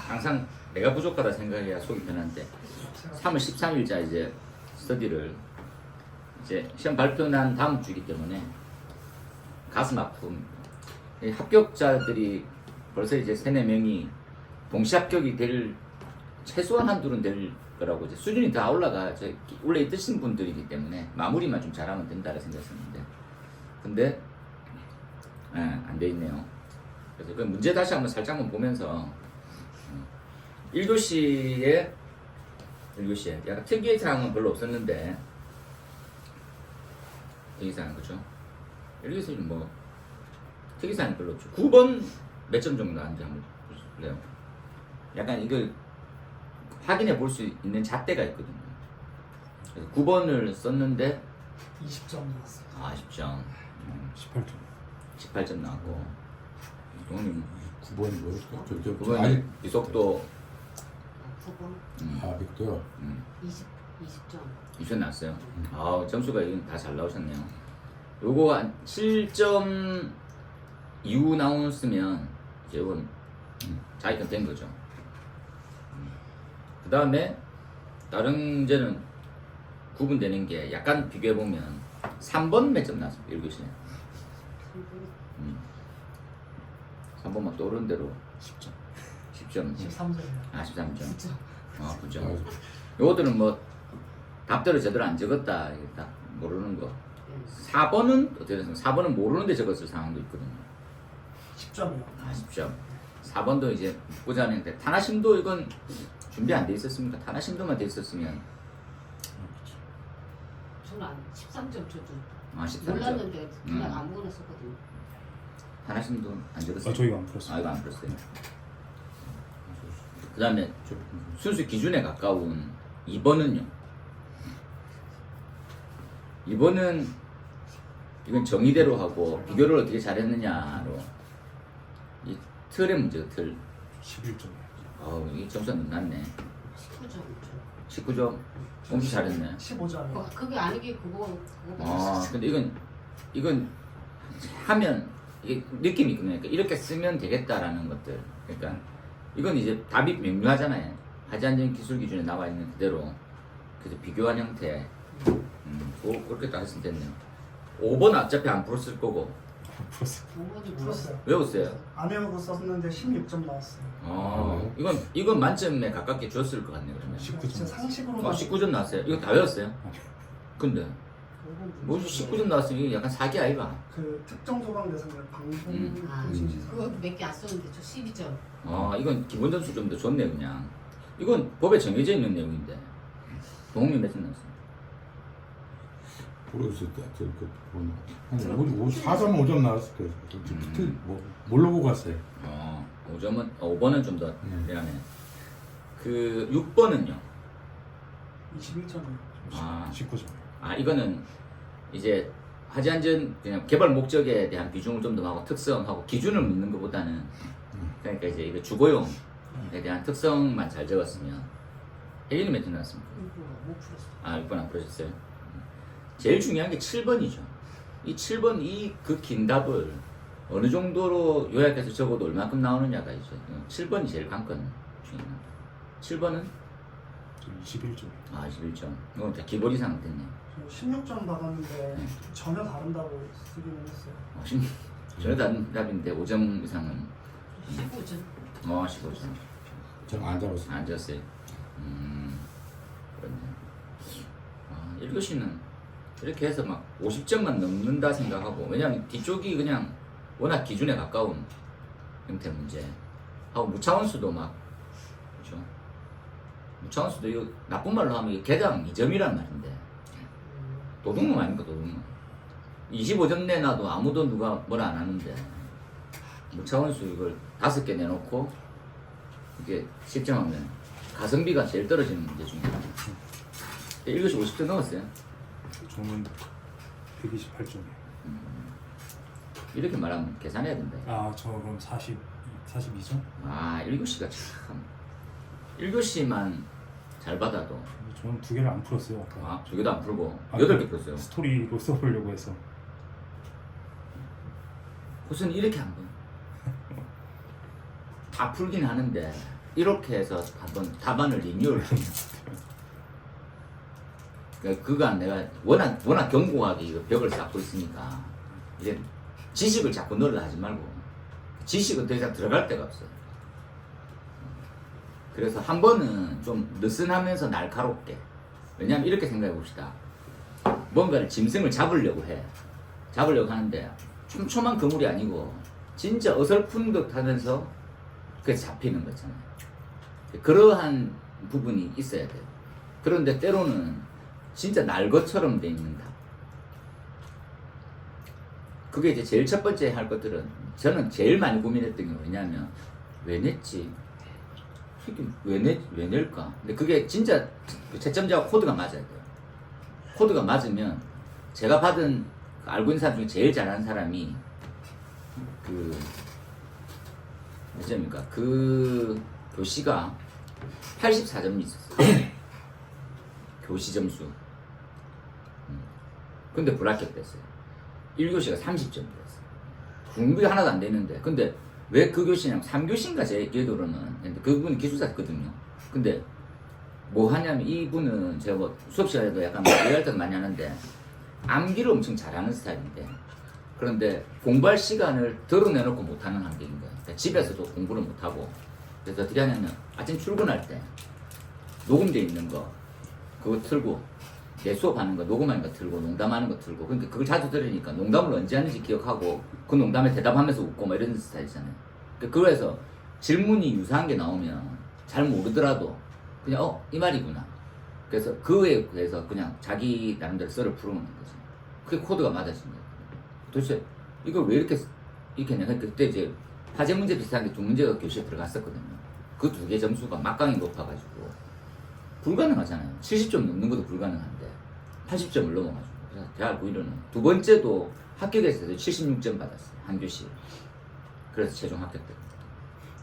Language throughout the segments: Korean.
항상 내가 부족하다 생각해야 속이 편한데 3월 13일자 이제 스터디를 이제 시험 발표 난 다음 주이기 때문에 가슴 아픔. 이 합격자들이 벌써 이제 3-4명이 동시 합격이 될 최소한 한둘은 될 거라고 이제 수준이 다 올라가 원래 있으신 분들이기 때문에 마무리만 좀 잘하면 된다고 생각했었는데 근데 안 돼 있네요. 그래서 그 문제 다시 한번 살짝 한번 보면서 1교시에 약간 특이사항은 별로 없었는데 특이사항 그죠? 1교시는 뭐 특이사항이 별로 없죠. 9번 몇 점 정도 나왔는지 한번 보실래요? 약간 이걸 확인해 볼 수 있는 잣대가 있거든요. 그래서 9번을 썼는데 20점 나왔어요. 10점 18점. 18점 나왔고 동님 9번이 뭐였어? 9번이 이속도 9번 빅도요. 20점 20점 나왔어요. 점수가 다 잘 나오셨네요. 요거 한 7점 이후 나왔으면 이제 이건 자기건 된 거죠. 그 다음에 다른 문제는 구분되는 게 약간 비교해 보면 3번 몇 점 나왔습니까? 1교시에 3번만 떠오르는 대로 10점 13점이요. 13점 9점 9점 요것들은 뭐 답대로 제대로 안 적었다 이게 딱 모르는 거 4번은 어떻게 됐습니까? 4번은 모르는데 적었을 상황도 있거든요. 10점이요. 10점 4번도 이제 묻고자 하는데 타나심도 이건 준비 안 돼 있었습니까? 타나심도만 돼 있었으면 저는 13점 저도 13점 몰랐는데 그냥 아무거나 썼거든요. 타나심도 안 적었어요? 저희가 안 풀었어요. 이거 안 풀었어요. 그 다음에 순수 기준에 가까운 2번은요. 2번은 이건 정의대로 하고 비교를 어떻게 잘했느냐로 이 틀의 문제가 틀. 11점. 이 점수가 너무 낮네. 19점 19점. 엄청 잘했네. 15점이요. 그게 아니게 그거 근데 이건 하면 이게 느낌이 있거든요. 그러니까 이렇게 쓰면 되겠다라는 것들. 그러니까 이건 이제 답이 명료하잖아요. 하지 않는 기술 기준에 나와 있는 그대로 그래서 비교한 형태. 그렇게 딱 했으면 됐네요. 5번 어차피 안 풀었을 거고. 풀었어요. 5번이 풀었어요. 외웠어요. 안 외우고 썼는데 16점 나왔어요. 이건 만점에 가깝게 줬을 것 같네요. 그러면. 19점. 진짜 상식으로 19점 나왔어요. 이거 다 외웠어요? 근데 뭐 19점 나왔으면 이게 약간 사기 아이가? 그 특정 소방 대상자 방송 아, 통신시설. 그거 몇 개 안 썼는데 저 12점 이건 기본 점수 좀 더 좋네 그냥. 이건 법에 정해져 있는 내용인데. 동욱님 몇점 나왔어요? 모르겠을 때, 한 4점 5점 나왔을 거예요. 뭐 뭘로 보고 갔어요? 5번은 좀 더 미안해. 그 6번은요? 21점이요. 19점. 이거는 이제 하지 않은 그냥 개발 목적에 대한 비중을 좀 더 하고 특성하고 기준을 묻는 것보다는 그러니까 이제 이거 주거용에 대한 특성만 잘 적었으면 혜린이 몇 점 나왔습니까? 6번 못 풀었어 6번 안 풀으셨어요? 제일 중요한 게 7번이죠. 이 7번 그 긴 답을 어느 정도로 요약해서 적어도 얼마큼 나오느냐가 이제 7번이 제일 관건 중에 하나. 7번은 21점. 21점. 이건 다 기본 이상 됐네. 저 16점 받았는데 전혀 다른다고 쓰기는 했어요. 전혀 다른 답인데 5점 이상은 15점 15점. 저는 안 잡았어요. 안 졌어요. 그렇네. 1교시는 이렇게 해서 막 50점만 넘는다 생각하고 왜냐면 뒤쪽이 그냥 워낙 기준에 가까운 형태 문제 하고 무차원수도 막 그렇죠. 무차원수도 이거 나쁜 말로 하면 개당 2점이란 말인데 도둑놈 아닙니까 도둑놈. 25점 내놔도 아무도 누가 뭐라 안 하는데 무차원수 이걸 5개 내놓고 이게 10점 하면 가성비가 제일 떨어지는 문제 중에 하나. 1교시 50점 넘었어요. 저는 128점이에요. 이렇게 말하면 계산해야 된다. 저 그럼 42점? 1교시가 참 1교시만 잘 받아도 저는 2개를 안 풀었어요. 아까. 2개도 안 풀고 8개 풀었어요. 스토리로 써보려고 해서. 무슨 이렇게 한번 다 풀긴 하는데 이렇게 해서 한번 답안을 리뉴얼 그간 내가 워낙 견고하게 이거 벽을 쌓고 있으니까 이제 지식을 자꾸 넣으려 하지 말고 지식은 더 이상 들어갈 데가 없어요. 그래서 한 번은 좀 느슨하면서 날카롭게, 왜냐하면 이렇게 생각해 봅시다. 뭔가를 짐승을 잡으려고 하는데 촘촘한 그물이 아니고 진짜 어설픈 듯 하면서 그게 잡히는 거잖아요. 그러한 부분이 있어야 돼요. 그런데 때로는 진짜 날 것처럼 돼 있는 답. 그게 이제 제일 첫 번째 할 것들은 저는 제일 많이 고민했던 게 뭐냐면 왜 냈지? 왜 낼까? 근데 그게 진짜 채점자와 코드가 맞아야 돼요. 코드가 맞으면 제가 받은 알고 있는 사람 중에 제일 잘하는 사람이 몇 점입니까? 그 교시가 84점이 있었어요. 교시 점수. 근데 불합격됐어요. 1교시가 30점 됐어요. 공부가 하나도 안 되는데. 근데 왜 그 교시냐면 3교시인가 제 기억으로는. 근데 그분이 기술사였거든요. 근데 뭐 하냐면 이분은 제가 뭐 수업 시간에도 약간 얘기할 때도 많이 하는데 암기를 엄청 잘하는 스타일인데 그런데 공부할 시간을 덜어내놓고 못하는 환경인 거예요. 그러니까 집에서도 공부를 못하고 그래서 어떻게 하냐면 아침 출근할 때 녹음돼 있는 거 그거 틀고 내 수업하는 거 녹음하는 거 틀고 농담하는 거 틀고 그러니까 그걸 자주 들으니까 농담을 언제 하는지 기억하고 그 농담에 대답하면서 웃고 막 이런 스타일이잖아요. 그래서 질문이 유사한 게 나오면 잘 모르더라도 그냥 이 말이구나. 그래서 그에 대해서 그냥 자기 나름대로 썰을 풀어오는 거지. 그게 코드가 맞아진 거예요. 도대체 이걸 왜 이렇게 했냐. 그때 이제 화제 문제 비슷한 게 두 문제가 교시에 들어갔었거든요. 그 두 개 점수가 막강히 높아가지고 불가능하잖아요. 70점 넘는 것도 불가능한데 80점을 넘어가지고 그래서 대학 9위로는 두 번째도 합격했을 때 76점 받았어요. 한 교시. 그래서 최종 합격됐고.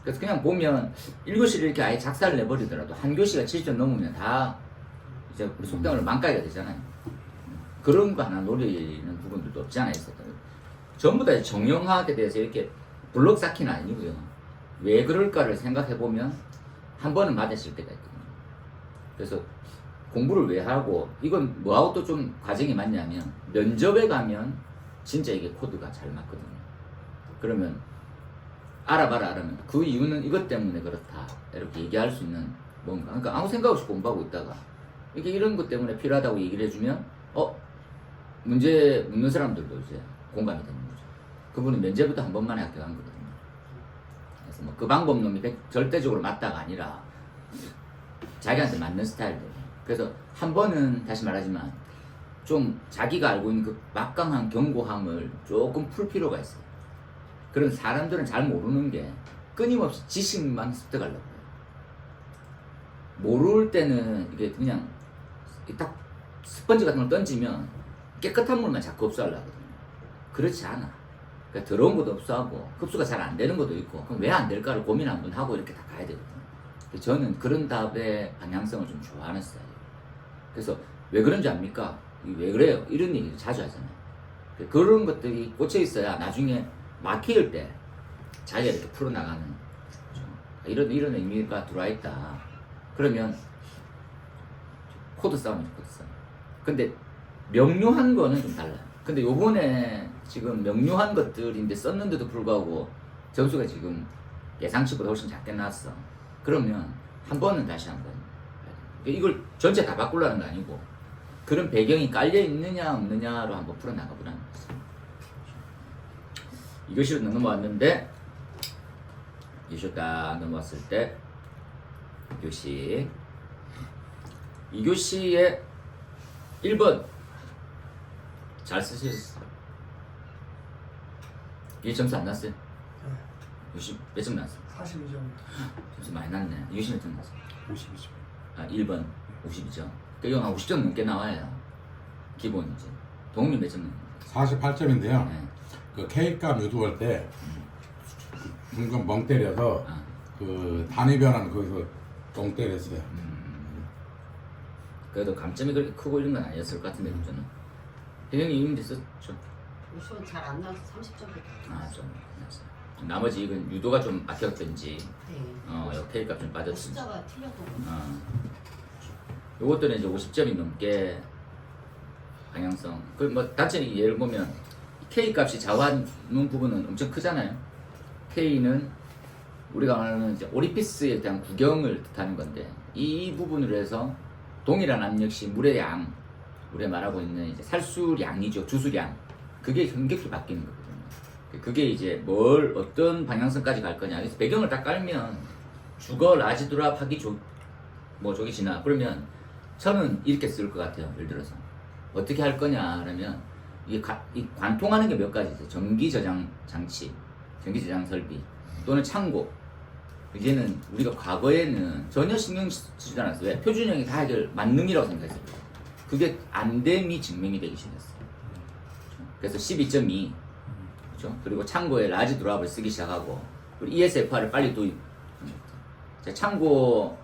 그래서 그냥 보면 1교시를 이렇게 아예 작사를 내버리더라도 한 교시가 70점 넘으면 다 이제 우리 속담으로 망가이가 되잖아요. 그런 거 하나 노리는 부분들도 없지 않아 있었다. 전부 다 정형화에 대해서 이렇게 블록 쌓기는 아니고요. 왜 그럴까를 생각해 보면 한 번은 맞았을 때가 있거든요. 그래서 공부를 왜 하고 이건 뭐하고 또 좀 과정이 맞냐면 면접에 가면 진짜 이게 코드가 잘 맞거든요. 그러면 알아면 그 이유는 이것 때문에 그렇다 이렇게 얘기할 수 있는 뭔가 그러니까 아무 생각 없이 공부하고 있다가 이게 이런 것 때문에 필요하다고 얘기를 해주면 문제 묻는 사람들도 이제 공감이 되는 거죠. 그분은 면제부터 한 번만에 합격한 거거든요. 그래서 뭐 그 방법론이 절대적으로 맞다가 아니라 자기한테 맞는 스타일들. 그래서 한 번은 다시 말하지만 좀 자기가 알고 있는 그 막강한 견고함을 조금 풀 필요가 있어요. 그런 사람들은 잘 모르는 게 끊임없이 지식만 습득하려고 해요. 모를 때는 이게 그냥 딱 스펀지 같은 걸 던지면 깨끗한 물만 자꾸 흡수하려고 하거든요. 그렇지 않아. 그러니까 더러운 것도 흡수하고 흡수가 잘 안 되는 것도 있고 그럼 왜 안 될까를 고민 한번 하고 이렇게 다 가야 되거든요. 저는 그런 답의 방향성을 좀 좋아하는 스타일이에요. 그래서 왜 그런지 압니까? 왜 그래요? 이런 얘기를 자주 하잖아요. 그런 것들이 꽂혀 있어야 나중에 막힐 때 자기가 이렇게 풀어나가는 이런 의미가 들어와 있다. 그러면 코드 싸움이죠, 코드 싸움. 근데 명료한 거는 좀 달라요. 근데 요번에 지금 명료한 것들인데 썼는데도 불구하고 점수가 지금 예상치보다 훨씬 작게 나왔어. 그러면 한 번은 다시 한 번. 이걸 전체 다 바꾸려는 거 아니고 그런 배경이 깔려 있느냐 없느냐로 한번 풀어나가 보라는 거죠. 2교시로 넘어왔는데 2교시 딱 넘어왔을 때 2교시에 1번 잘 쓰셨어요. 이게 점수 안 났어요? 네. 60 몇 점 났어요? 42점. 점수 많이 났네. 2교시 몇 점 났어요? 52점. 1번 52점. 그러니까 이건 한 50점 넘게 나와요. 기본이지. 동민 몇 점 나와요? 48점인데요. 네. 그 K값 유도할 때 중간 멍 때려서 아. 그 단위 변환 거기서 똥 때렸어요. 그래도 감점이 그렇게 크고 이런 건 아니었을 것 같은데 저는. 혜영이 이미 됐었죠. 시험 잘안 나와서 30점. 좀 났어요. 나머지 이건 유도가 좀 막혔든지 네. 이렇게 K값 좀 빠졌습니다. 숫자가 틀렸던 거. 요것들은 이제 50점이 넘게 방향성. 그 뭐 단점이 예를 보면 K 값이 좌우하는 부분은 엄청 크잖아요. K는 우리가 말하는 이제 오리피스에 대한 구경을 뜻하는 건데 이 부분으로 해서 동일한 압력시 물의 양, 우리가 말하고 있는 이제 살수량이죠. 주수량. 그게 현격히 바뀌는 거거든요. 그게 이제 뭘 어떤 방향성까지 갈 거냐. 그래서 배경을 딱 깔면 주거 라지드랍 하기 뭐 저기 지나 그러면 저는 이렇게 쓸 것 같아요. 예를 들어서 어떻게 할 거냐 그러면 이 관통하는 게 몇 가지 있어요. 전기 저장 장치, 전기 저장 설비 또는 창고. 이제는 우리가 과거에는 전혀 신경 쓰지 않았어요. 왜? 표준형이 다 해결 만능이라고 생각했어요. 그게 안 됨이 증명이 되기 시작했어요. 그래서 12.2 그렇죠? 그리고 창고에 라지 드랍을 쓰기 시작하고 그리고 ESFR을 빨리 도입. 창고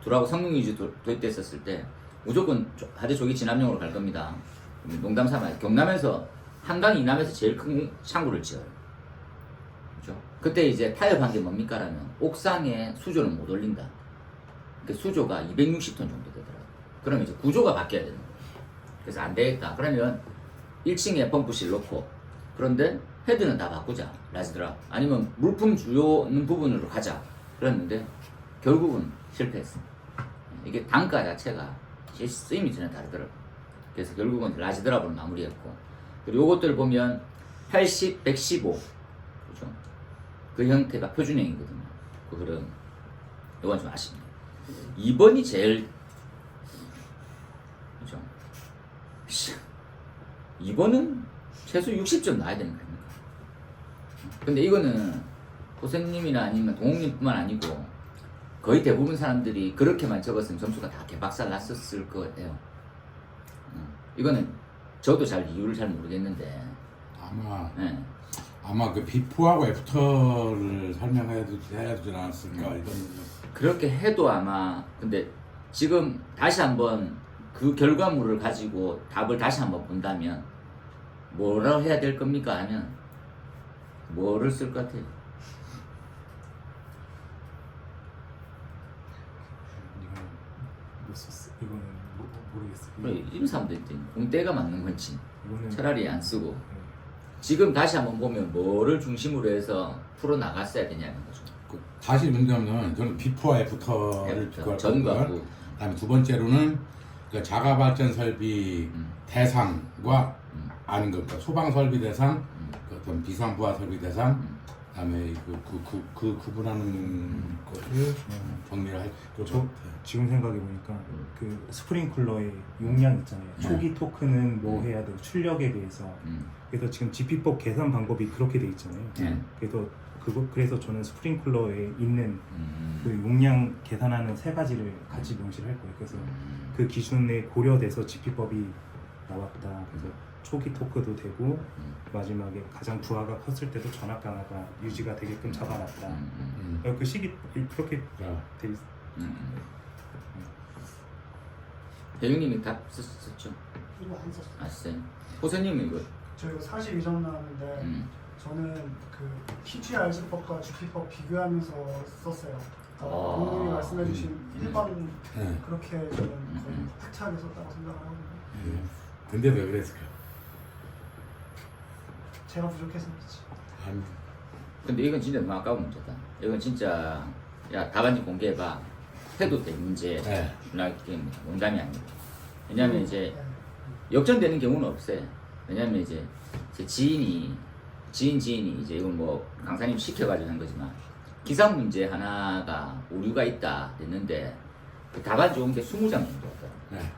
드랍 성능 위주 도입됐었을 때 무조건 하대 조기 진압용으로 갈 겁니다. 농담 삼아 경남에서 한강 이남에서 제일 큰 창고를 지어요. 그렇죠? 그때 이제 타협한 게 뭡니까? 라면 옥상에 수조는 못 올린다. 그러니까 수조가 260톤 정도 되더라고요. 그러면 이제 구조가 바뀌어야 되는 거예요. 그래서 안 되겠다. 그러면 1층에 펌프실 놓고 그런데 헤드는 다 바꾸자. 라지드랍. 아니면 물품 주요는 부분으로 가자. 그랬는데 결국은 실패했습니다. 이게 단가 자체가 쓰임이 전혀 다르더라고요. 그래서 결국은 라지드랍으로 마무리했고 그리고 요것들 보면 80, 115 그렇죠? 그 형태가 표준형이거든요. 그 흐름 이건 좀 아쉽네요. 2번이 제일 그렇죠? 2번은 최소 60점 나와야 되는 거니까. 근데 이거는 호생님이나 아니면 동욱님뿐만 아니고 거의 대부분 사람들이 그렇게만 적었으면 점수가 다 개박살 났었을 거예요. 이거는 저도 잘 이유를 잘 모르겠는데 아마 그 비포하고 애프터를 설명해야 되지 않았을까 이런. 그렇게 해도 아마 근데 지금 다시 한번 그 결과물을 가지고 답을 다시 한번 본다면 뭐라고 해야 될 겁니까? 하면 뭐를 쓸 것 같아요? 이거는 모르겠어. 이런 사람도 있대. 공대가 맞는 건지 이거는 차라리 안 쓰고 지금 다시 한번 보면 뭐를 중심으로 해서 풀어 나갔어야 되냐는 거죠. 다시 문제는 저는 비포와 애프터를 비교할 전과 거고요. 후. 그다음에 두 번째로는 그 자가 발전 설비 대상과 아닌 것, 그러니까 소방 설비 대상, 그 어떤 비상 부하 설비 대상, 그다음에 그 구분하는 것을 정리를 할. 저 지금 생각해 보니까 그 스프링클러의 용량 있잖아요. 초기 토크는 뭐 해야 되고 출력에 대해서. 그래서 지금 GP법 계산 방법이 그렇게 돼 있잖아요. 그래서 저는 스프링클러에 있는 그 용량 계산하는 세 가지를 같이 명시를 할 거예요. 그래서 그 기준에 고려돼서 GP법이 나왔다. 그래서 초기 토크도 되고 마지막에 가장 부하가 컸을 때도 전압 강화가 유지가 되게끔 잡아놨다. 그 식이 그렇게 돼 있어. 대윤님이 답 썼죠? 이거 안 썼어. 아셨어요? 호세님은 이거 저 이거 42점 나왔는데 저는 그 TGRC법과 GP법 비교하면서 썼어요. 부모님이 말씀해주신 일반 그렇게 저는 거의 확실하게 썼다고 생각을 하거든요. 근데 왜 그랬을까? 제가 부족해서 그렇지. 근데 이건 진짜 너무 아까운 문제다. 이건 진짜 야 답안지 공개해봐 해도 될 문제 나기 때문에 농담이 아니고 왜냐면 이제 역전되는 경우는 없어요. 왜냐면 이제 제 지인이 이제 이건 뭐 강사님 시켜가지고 한 거지만 기상 문제 하나가 오류가 있다 됐는데 그 답안 좋은 게 20장 정도 왔더라고요.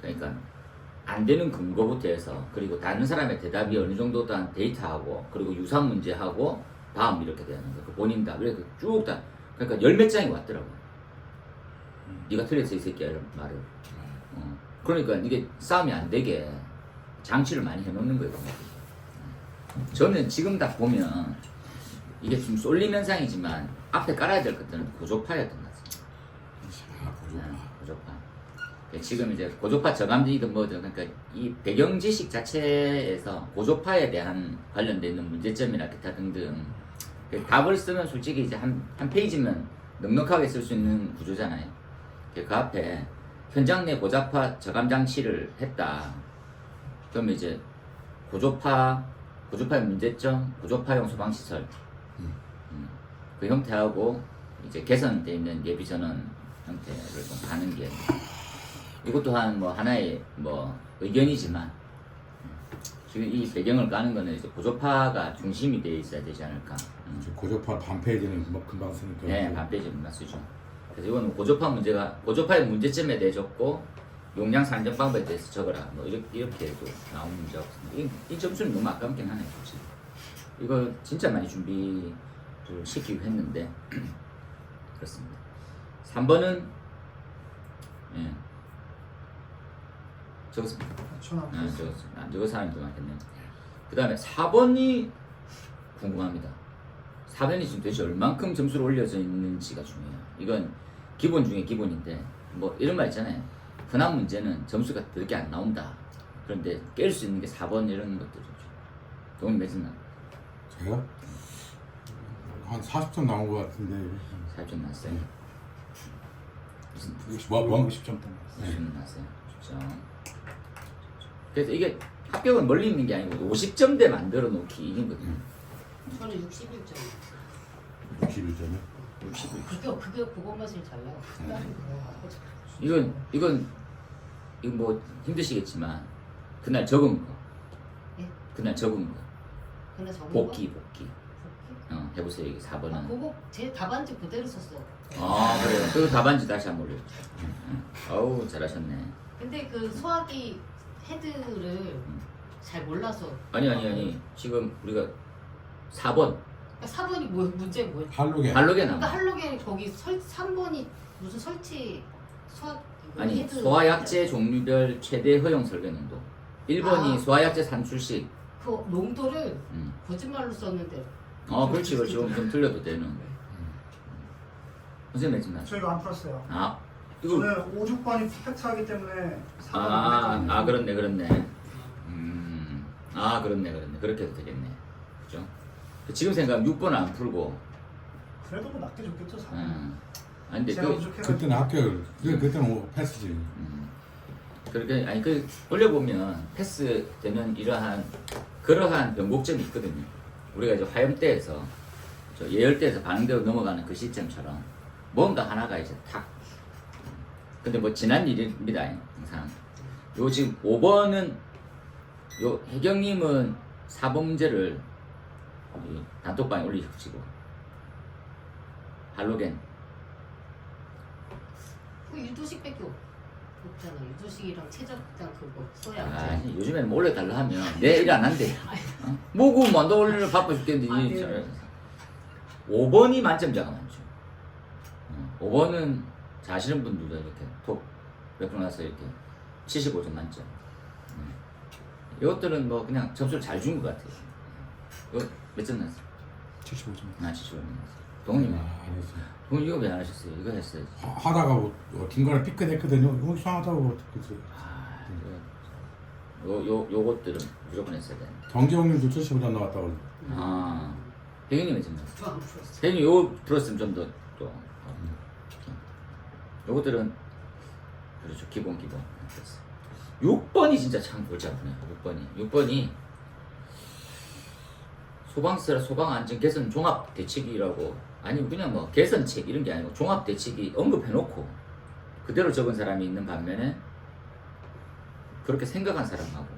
그러니까 안 되는 근거부터 해서 그리고 다른 사람의 대답이 어느 정도 단 데이터하고 그리고 유사 문제하고 다음 이렇게 되는 거. 그 본인 답 이렇게 쭉 다 그러니까 열 몇 장이 왔더라고요. 네가 틀렸어 이 새끼야 이런 말을. 그러니까 이게 싸움이 안 되게 장치를 많이 해놓는 거예요. 저는 지금 다 보면 이게 좀 쏠림 현상이지만 앞에 깔아야 될 것들은 고조파였던 것 같습니다. 고조파. 지금 이제 고조파 저감지이든 뭐든 그러니까 이 배경 지식 자체에서 고조파에 대한 관련돼 있는 문제점이나 기타 등등 답을 쓰면 솔직히 이제 한 페이지면 넉넉하게 쓸 수 있는 구조잖아요. 그 앞에 현장 내 고자파 저감 장치를 했다. 그러면 이제 고조파의 문제점, 고조파용 소방시설 그 형태하고 이제 개선되어 있는 예비전원 형태를 좀 가는 게 이것 또한 뭐 하나의 뭐 의견이지만 지금 이 배경을 까는 거는 이제 고조파가 중심이 되어 있어야 되지 않을까. 이제 고조파 반페이지는 금방 쓰니까. 네, 반페이지만 쓰죠. 그래서 이거는 고조파의 문제점에 대해 적고 용량 산정 방법에 대해서 적어라. 뭐 이렇게 해도 나오는 문제가 없습니다. 이 점수는 너무 아깝긴 하네요, 솔직히. 이거 진짜 많이 준비를 시키고 했는데 그렇습니다. 3번은 예. 적었습니다. 저는 네, 적었습니다. 안 적은 사람이 더 많겠네요. 그 다음에 4번이 궁금합니다. 4번이 지금 도대체 얼만큼 점수를 올려져 있는지가 중요해요. 이건 기본 중에 기본인데 뭐 이런 말 있잖아요. 흔한 문제는 점수가 그렇게 안 나온다. 그런데 깰 수 있는 게 4번 이런 것들이죠. 동의 맺었나? 제가 한 40점 나온 것 같은데. 4점 났어요. 무슨 50점 동. 50점 났어요. 50점. 그래서 이게 합격은 멀리 있는 게 아니고 50점대 만들어 놓기 이긴거든요. 저는 61점. 61점이요? 61점. 그게 그것만 제일 잘 나와. 이건 뭐 힘드시겠지만 그날 적은 거. 예? 그날 적은 거. 그날 적은 복귀. 거? 복귀? 해보세요. 이게 4번은. 아, 그거 제 답안지 그대로 썼어. 아 그래요. 그 답안지 다시 한번 올려주세요. 아우 잘하셨네. 근데 그 소화기 헤드를 잘 몰라서. 아니 지금 우리가 4번 4번이 뭐 문제 뭐야? 할로겐. 할로겐 그러니까 나와. 할로겐 거기 3번이 무슨 설치 소화 이거 아니 헤드 소화약제 종류별 최대 허용 설계 농도. 1번이 아. 소화약제 산출식. 그 농도를 음. 거짓말로 썼는데. 그렇지. 좀 틀려도 되는. 선생님 맺었나? 저 이거 안 풀었어요. 아 이거 저는 5, 6번이 퍼펙트하기 때문에 4번 그렇네. 그렇네. 그렇게 해도 되겠네. 그죠? 지금 생각하면 6번은 안 풀고. 그래도 뭐 낮게 줬겠죠 4번. 아니 근데 제가 부족해가지고. 그때는 합격을. 그때는 패스지. 그렇게 올려보면 패스되는 그러한 변곡점이 있거든요. 우리가 이제 화염대에서 예열대에서 반응대로 넘어가는 그 시스템처럼 뭔가 하나가 이제 탁. 근데 뭐 지난 일입니다 항상. 요 지금 5번은 요 혜경님은 4번 문제를 이 단톡방에 올리시고 할로겐 그 유도식밖에 없잖아. 유도식이랑 최적당 그거 소화약제. 요즘에는 뭐 올려달라 하면 내 일 안 한대. 뭐고 만다 올리려 바빠 죽겠는데. 아, 네. 5번이 만점자가 많죠. 5번은 자시는 분들도 이렇게 톡 몇 분 나서 이렇게 75점 만점. 이것들은 뭐 그냥 점수를 잘 준 것 같아요. 이거 몇 점 났어요? 75점. 75점 났어요. 동훈님, 알았어요. 동훈 이거 왜 안 하셨어요? 이거 했어야지. 하다가 중간에 삐끗했거든요. 이거 이상하다고 어떻게 요것들은 무조건 했어야 돼. 정재홍님도 75점 나왔다고. 혜경님 몇 점 났어요? 저안 풀었어. 혜경님 요거 풀었으면 좀 더 또. 요것들은 그렇죠. 기본. 6번이 진짜 참 골치 아프네요. 6번이 소방 안전 개선 종합 대책이라고 아니면 그냥 뭐 개선책 이런 게 아니고 종합 대책이 언급해놓고 그대로 적은 사람이 있는 반면에 그렇게 생각한 사람하고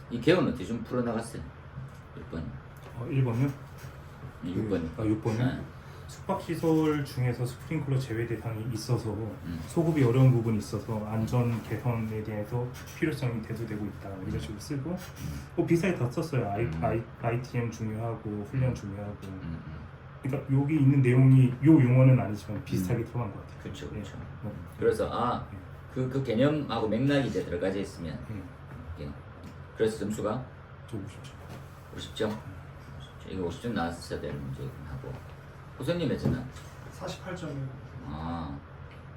이 개헌 어떻게 좀 풀어나갔어요? 6번. 1번은? 6번. 6번은 숙박시설 중에서 스프링클러 제외 대상이 있어서 소급이 어려운 부분이 있어서 안전 개선에 대해서 필요성이 대두되고 있다 이런 식으로 쓰고 뭐 비슷하게 다 썼어요. ITM 중요하고 훈련 중요하고 그러니까 여기 있는 내용이 요 용어는 아니지만 비슷하게 들어간 것 같아요. 그렇죠. 예. 그래서 그 개념하고 맥락이 이제 들어가져 있으면 예. 그래서 점수가 저 50점. 50점. 이거 50점 나왔어야 되는 문제이긴 하고 호선님 했잖아. 48점이요.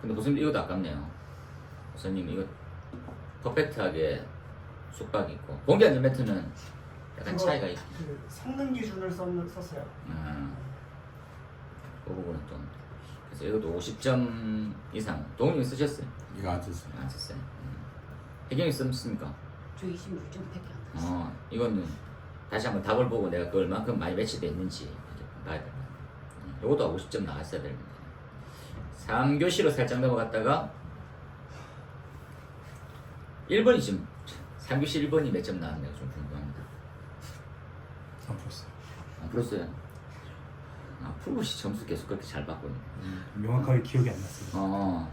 근데 호선님 이것도 아깝네요. 호선님 이거 퍼펙트하게 숙박 있고 공기 안전 매트는 약간 그거 차이가 있. 그 성능 기준을 썼어요. 그 부분은 좀. 그래서 이것도 50점 이상. 동훈이 쓰셨어요? 이거 안 썼어요. 안 썼어요. 혜경이 썼습니까? 저 26점밖에 안 나왔어요. 이거는 다시 한번 답을 보고 내가 그 얼만큼 많이 매치됐는지 이렇게 봐야 돼요. 이것도 50점 나왔어야 되는데. 3교시로 살짝 넘어갔다가 1번이 지금 3교시 1번이 몇 점 나왔네요. 좀 궁금합니다. 안 풀었어요. 안 풀었어요? 풀고시 점수 계속 그렇게 잘 받고 있네. 명확하게 기억이 안 났어요.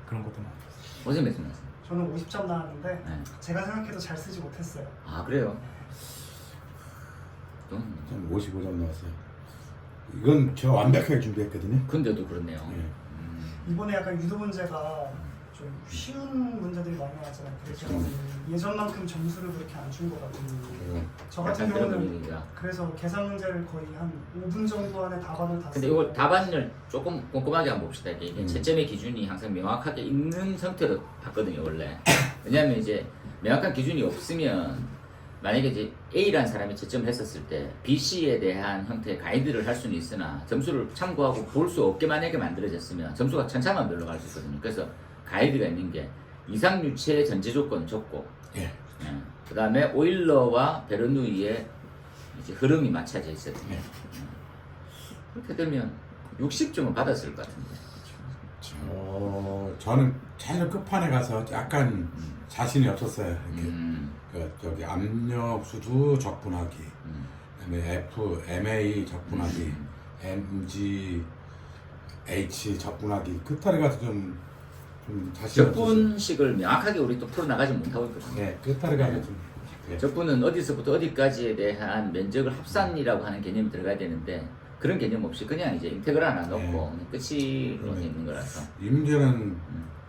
그런 그런 것도 많았어요. 어제 몇 점 나왔어요? 저는 50점 나왔는데 네. 제가 생각해도 잘 쓰지 못했어요. 그래요? 저는 55점 나왔어요. 이건 제가 완벽하게 준비했거든요. 근데도 그렇네요. 예. 이번에 약간 유도 문제가 좀 쉬운 문제들이 많이 나왔잖아요. 그래서 예전만큼 점수를 그렇게 안 준 것 같아요. 저 같은 약간 그런 경우는 분위기가. 그래서 계산 문제를 거의 한 5분 정도 안에 답안을 다 근데 쓰고 이걸 답안을 조금 꼼꼼하게 한번 봅시다. 이게 채점의 기준이 항상 명확하게 있는 상태로 봤거든요, 원래. 왜냐하면 이제 명확한 기준이 없으면 만약에 이제 A라는 사람이 채점을 했었을 때 B, C에 대한 형태의 가이드를 할 수는 있으나 점수를 참고하고 볼 수 없게 만약에 만들어졌으면 점수가 천차만별로 갈 수 있거든요. 그래서 가이드가 있는 게 이상유체의 전제 조건은 적고, 예. 그 다음에 오일러와 베르누이의 이제 흐름이 맞춰져 있어요. 그렇게 되면 60점을 받았을 것 같은데. 저는 제일 끝판에 가서 약간 자신이 없었어요. 이렇게 저기 압력 수두 적분하기, 그다음에 MA 적분하기, MG H 적분하기 끝탈에 가서 좀 자신이 없었어요. 적분식을 명확하게 우리 또 풀어나가지 못하고 있거든요. 네, 끝탈에 가서 좀. 예. 적분은 어디서부터 어디까지에 대한 면적을 합산이라고 하는 개념이 들어가야 되는데 그런 개념 없이 그냥 이제 인테그랄 하나 넣고 그냥 끝이 있는 거라서. 이 문제는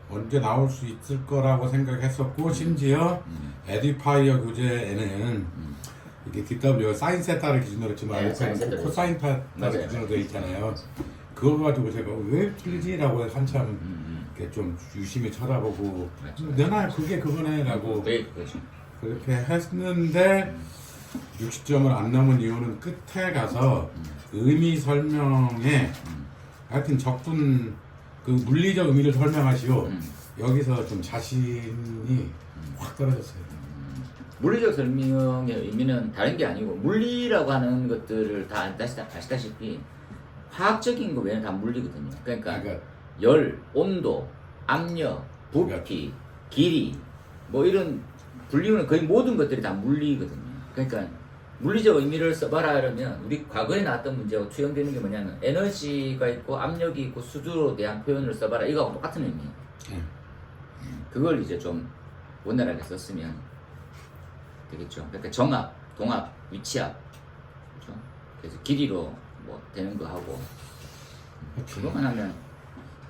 언제 나올 수 있을 거라고 생각했었고 심지어 에디파이어 교재에는 이게 DW 사인 세타를 기준으로 했지만 네, 사인 세타를 코사인 타를 맞아요. 기준으로 되어 있잖아요. 그거 가지고 제가 왜 틀리지라고 한참 이렇게 좀 유심히 쳐다보고 내나 그게 그거네라고 그렇죠. 그렇게 했는데 60점을 안 넘은 이유는 끝에 가서 의미 설명에 하여튼 적분 그 물리적 의미를 설명하시오. 여기서 좀 자신이 확 떨어졌어요. 물리적 설명의 의미는 다른 게 아니고 물리라고 하는 것들을 다 아시다시피 화학적인 거 외에는 다 물리거든요. 그러니까 열, 온도, 압력, 부피, 길이 뭐 이런 분리는 거의 모든 것들이 다 물리거든요. 그러니까 물리적 의미를 써봐라 이러면 우리 과거에 나왔던 문제하고 투영되는 게 뭐냐면 에너지가 있고 압력이 있고 수두로 대한 표현을 써봐라 이거하고 똑같은 의미. 그걸 이제 좀 원활하게 썼으면 되겠죠. 그러니까 정압, 동압, 위치압, 그렇죠? 그래서 길이로 뭐 되는 거 하고 그거만 하면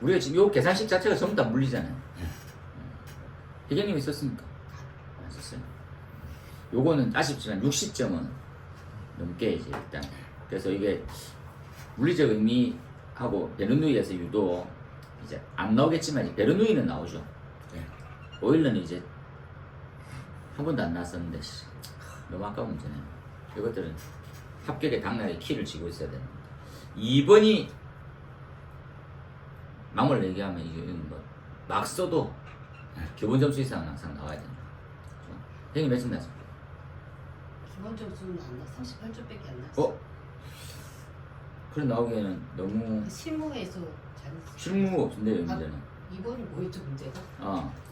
우리가 지금 요 계산식 자체가 전부 다 물리잖아요. 희경님이 썼습니까? 안 썼어요. 요거는 아쉽지만 60점은 넘게 이제 일단 그래서 이게 물리적 의미하고 베르누이에서 유도 이제 안 나오겠지만 베르누이는 나오죠. 오일러는 이제 한 번도 안 나왔었는데 너무 아까운 문제네요. 이것들은 합격의 당락의 키를 쥐고 있어야 됩니다. 2번이 망을 얘기하면 이건 뭐막 써도 기본 점수 이상은 항상 나와야 됩니다. 형님 몇 점 나왔습니까? 기본 점수는 안 나. 38점밖에 안 나왔어. 그래 나오기에는 너무 실무에서 잘. 실무가 없는데 문제는. 이번이 뭐였죠 문제가?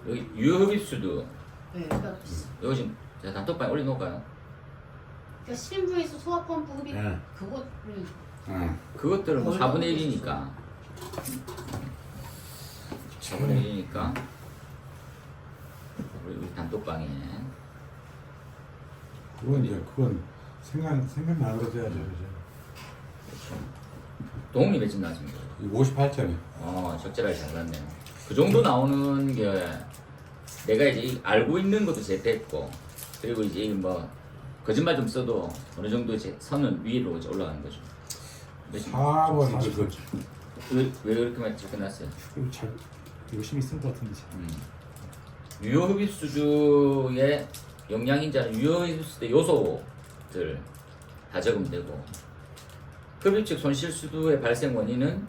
여기 유효흡입수도 네, 그러니까 여기 지금 제가 단톡방에 올려놓을까요? 그러니까 실무에서 소화 펌프 흡입 네. 그거를 그것들은 뭐 4분의 1이니까 4분의 1이니까 우리 단톡방에 그건 생각나는 거죠. 동훈이 몇 점 나왔습니까? 58점이요. 적절하게 잘 나왔네요. 그 정도 나오는 게 내가 이제 알고 있는 것도 제때했고 그리고 이제 뭐 거짓말 좀 써도 어느 정도 이제 선은 위로 이제 올라가는 거죠. 4번 왜 그렇게만 접근했어요? 이거 잘 열심히 쓴 것 같은데 지금. 유효흡입수주의 영양인자는 유효흡입수 때 요소 것들 다 적으면 되고 흡입식 손실수두의 발생 원인은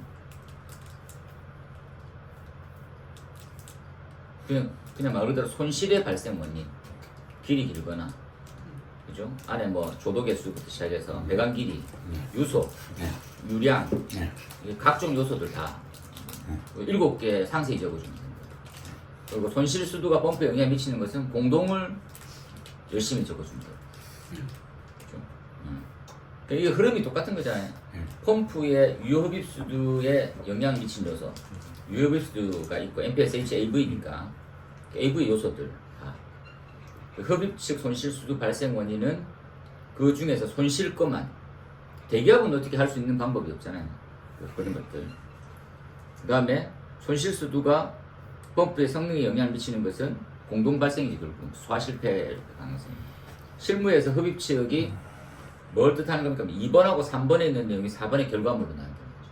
그냥 말 그대로 손실의 발생 원인 길이 길거나 그죠? 안에 뭐 조도개수부터 시작해서 배관 길이, 유소, 유량 이게 각종 요소들 다 7개 상세히 적어주면 됩니다. 그리고 손실수두가 펌프에 영향을 미치는 것은 공동을 열심히 적어줍니다. 그죠? 이게 흐름이 똑같은 거잖아요. 펌프의 유효흡입수두에 영향을 미친 요소 유효흡입수두가 있고 MPSH, AV니까 AV 요소들 다 흡입식 손실수두 발생 원인은 그 중에서 손실 것만 대기업은 어떻게 할 수 있는 방법이 없잖아요. 그런 것들 그 다음에 손실수두가 펌프의 성능에 영향을 미치는 것은 공동 발생이지 결국 소화실패 가능성입니다. 실무에서 흡입치역이 뭘 뜻하는 겁니까? 2번하고 3번에 있는 내용이 4번의 결과물로 나온다는 거죠.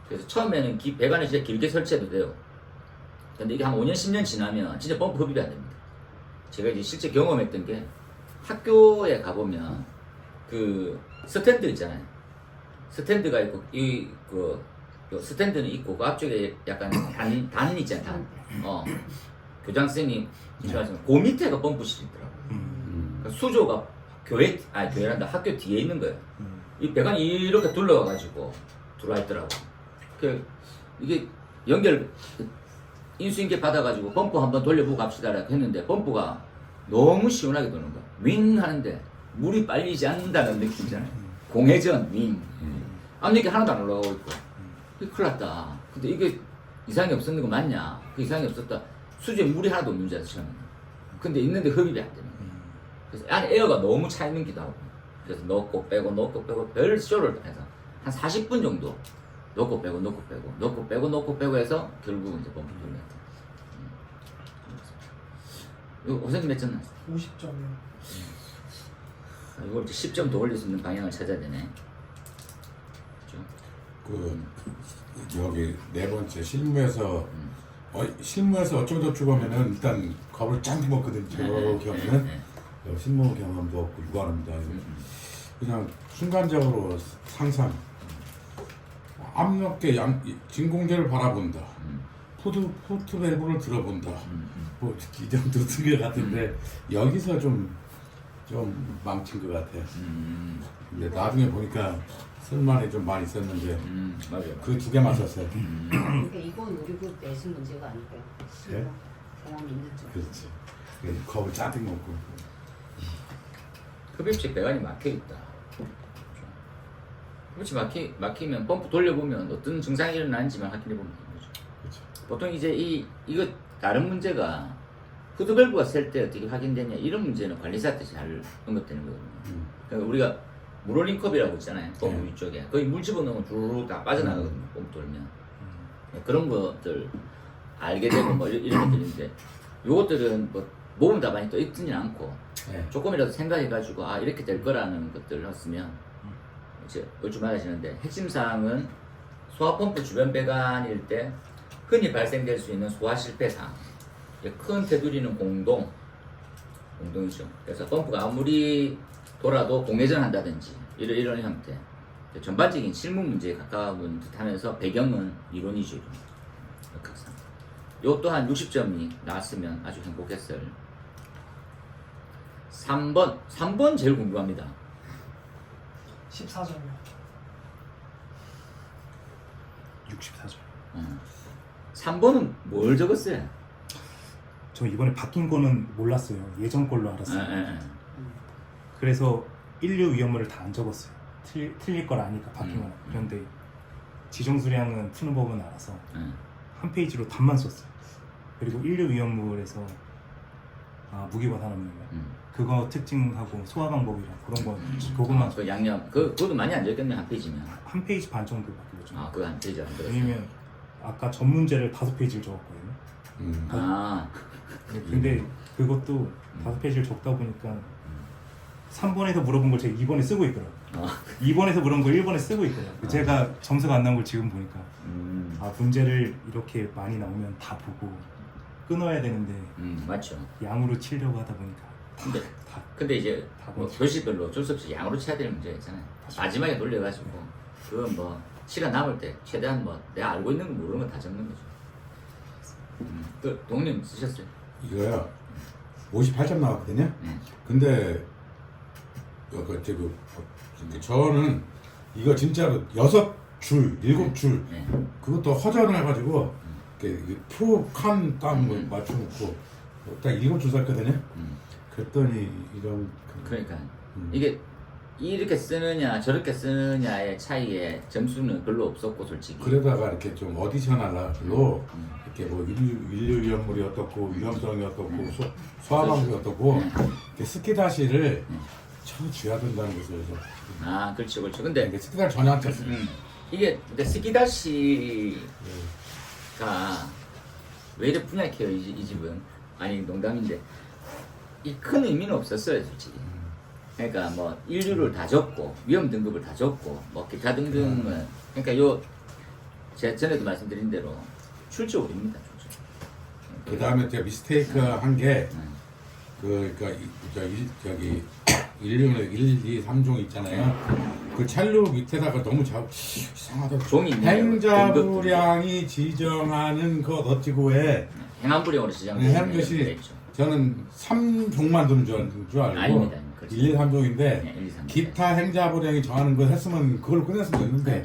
그래서 처음에는 배관을 진짜 길게 설치해도 돼요. 근데 이게 한 5년, 10년 지나면 진짜 펌프 흡입이 안 됩니다. 제가 이제 실제 경험했던 게 학교에 가보면 그 스탠드 있잖아요. 스탠드가 있고 요 스탠드는 있고 그 앞쪽에 약간 단 있잖아요. 교장선생님 그 밑에가 펌프실이더라고요. 그러니까 수조가 교회란다 학교 뒤에 있는 거예요. 이 배관이 이렇게 둘러가가지고 들어와 있더라고. 이게 연결 인수인계 받아가지고 펌프 한번 돌려보고 갑시다 했는데 펌프가 너무 시원하게 도는 거야. 윙 하는데 물이 빨리지 않는다는 느낌이잖아요. 공회전 윙. 앞니께 하나도 안 올라가고 있고. 큰일 났다. 근데 이게 이상이 없었는 거 맞냐? 그 이상이 없었다. 수조에 물이 하나도 없는 줄 알았어. 근데 있는데 흡입이 안 되는 거야. 그래서 안에 에어가 너무 차 있는 기도 하고. 그래서 넣고 빼고 별 쇼를 해서 한 40분 정도 넣고 빼고 해서 결국 이제 펌프 돌렸다. 이거 고생 몇 점 났어? 50점이요. 이걸 10점 더 올릴 수 있는 방향을 찾아야 되네. 그렇죠? 여기 네 번째 실무에서 실무에서 어쩌고저쩌고 하면은 일단 겁을 짱 먹거든. 저렇게 하면은 실무 경험도 없고 유관합니다. 그냥 순간적으로 상상 압력계 진공제를 바라본다. 푸트 밸브를 들어본다. 뭐 이 정도 쓴 것 같은데 여기서 좀 망친 것 같아요. 근데 나중에 보니까 쓸만이 좀 많이 썼는데 맞아요. 그 2개만 썼어요. 그러니까 이건 우리 그 내신 문제가 아닐까요? 네? 경험 있는 쪽. 그렇지. 겁을 짜증 먹고. 흡입식 배관이 막혀있다. 흡입식 막히면 펌프 돌려보면 어떤 증상이 일어나는지만 확인해보면 되는 거죠. 그렇죠. 보통 이제 이거 다른 문제가 후드밸브가 셀 때 어떻게 확인되냐 이런 문제는 관리사한테 잘 언급되는 거거든요. 그러니까 우리가 물올린 컵이라고 있잖아요. 펌프 위쪽에 거의 물 집어넣으면 주르륵 다 빠져나가거든요. 펌프 돌면 그런 것들 알게 되고 뭐 이런 것들인데 요것들은 뭐 모범 답안이 또 있지는 않고 조금이라도 생각해가지고 이렇게 될 거라는 것들을 했으면 이제 얼추 말하시는데 핵심 사항은 소화펌프 주변 배관일 때 흔히 발생될 수 있는 소화 실패 사항. 큰 테두리는 공동이죠. 그래서 펌프가 아무리 돌아도 공회전한다든지 이런 형태. 전반적인 실무 문제에 가까운 듯하면서 배경은 이론이죠. 역학상. 요 또한 60점이 나왔으면 아주 행복했을. 3번 제일 궁금합니다. 14점이요. 64점. 3번은 뭘 적었어요? 저 이번에 바뀐 거는 몰랐어요. 예전 걸로 알았어요. 그래서 인류 위험물을 다 안 적었어요. 틀릴 걸 아니까 바뀐 거는. 그런데 지정 수량은 푸는 법은 알아서 한 페이지로 답만 썼어요. 그리고 인류 위험물에서 무기화 산업인가요? 그거 특징하고 소화 방법이랑 그런 거 그것만 그 양념 그것도 많이 안 적겠네 한 페이지면. 한 페이지 반 정도 바뀌었죠. 그거 한 페이지 안 들었어요. 왜냐면 아까 전 문제를 5페이지를 적었거든요. 근데 그것도 5페이지를 적다 보니까 3번에서 물어본 걸 제가 2번에 쓰고 있더라고요. 2번에서 물어본 걸 1번에 쓰고 있더라고요. 제가 점수가 안 나온 걸 지금 보니까 문제를 이렇게 많이 나오면 다 보고 끊어야 되는데 맞죠. 양으로 치려고 하다 보니까 근데 이제 뭐 교시별로 어쩔 수 없이 양으로 쳐야 될 문제가 있잖아요. 마지막에 놀려가지고 그건 뭐 시간 남을 때 최대한 뭐 내가 알고 있는 거 모르는 거 다 적는 거죠. 그 동님 쓰셨어요? 이거요 58점 나왔거든요. 근데 저는 이거 진짜로 6줄, 7줄 그것도 허전을 해가지고 이렇게 프로 칸 맞춰놓고 딱 7줄 샀거든요. 그랬더니 이런 그러니까 이게 이렇게 쓰느냐 저렇게 쓰느냐의 차이에 점수는 별로 없었고 솔직히. 그러다가 이렇게 좀 어디셔널로 이렇게 뭐 인류 위험물이 어떻고 위험성이 어떻고 소화 방법이 어떻고 이렇게 스키다시를 쳐줘야 된다는 것을 그래서 아 그렇죠. 근데 이게 스키다시 전혀 안 쳤어요. 이게 근데 스키다시가 왜 이렇게 분약해요 이 집은. 아니 농담인데 이 큰 의미는 없었어요 솔직히. 그러니까 뭐 인류를 다 적고 위험 등급을 다 적고 뭐 기타 등등은 그러니까 제가 전에도 말씀드린 대로 출제오류입니다. 그 다음에 제가 미스테이크 한 게 그러니까 저기 인류는 1, 2, 3종 있잖아요. 그 찰루 밑에다가 너무 이상하다. 종이 행자부량이 지정하는 것 어찌고에 행안부령으로 지정된 하는 것이 저는 3종만 두는 줄 알고 아닙니다. 1, 2, 3종인데 네, 1, 2, 3종. 기타 행자부량이 정하는 것 했으면 그걸로 끝냈으면 됐는데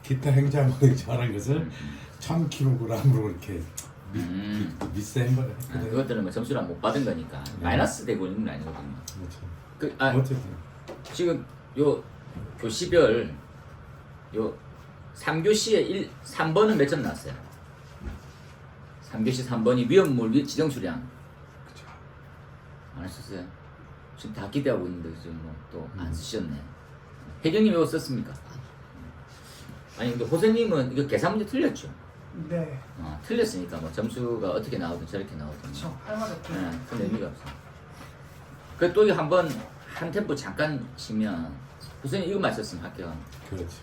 기타 행자부량이 정하는 것을 1000kg으로 이렇게 미스한 거를 했거든요. 그것들은 뭐 점수를 못 받은 거니까 마이너스 되고 있는 건 아니거든요. 그렇죠. 어쨌든 지금 요 교시별 요 3교시에 3번은 몇 점 나왔어요? 3교시 3번이 위험물 지정 수량. 그렇죠. 안 하셨어요? 지금 다 기대하고 있는데 지금 뭐 또 안 쓰셨네. 혜경님 이거 썼습니까? 아니 근데 호세님은 이거 계산 문제 틀렸죠? 네. 틀렸으니까 뭐 점수가 어떻게 나오든 저렇게 나오든 그렇죠. 할 말이 없죠. 큰 의미가 없어. 그 또 한번 한 템포 잠깐 치면 호세님 이거 맞췄으면 합격. 그렇지.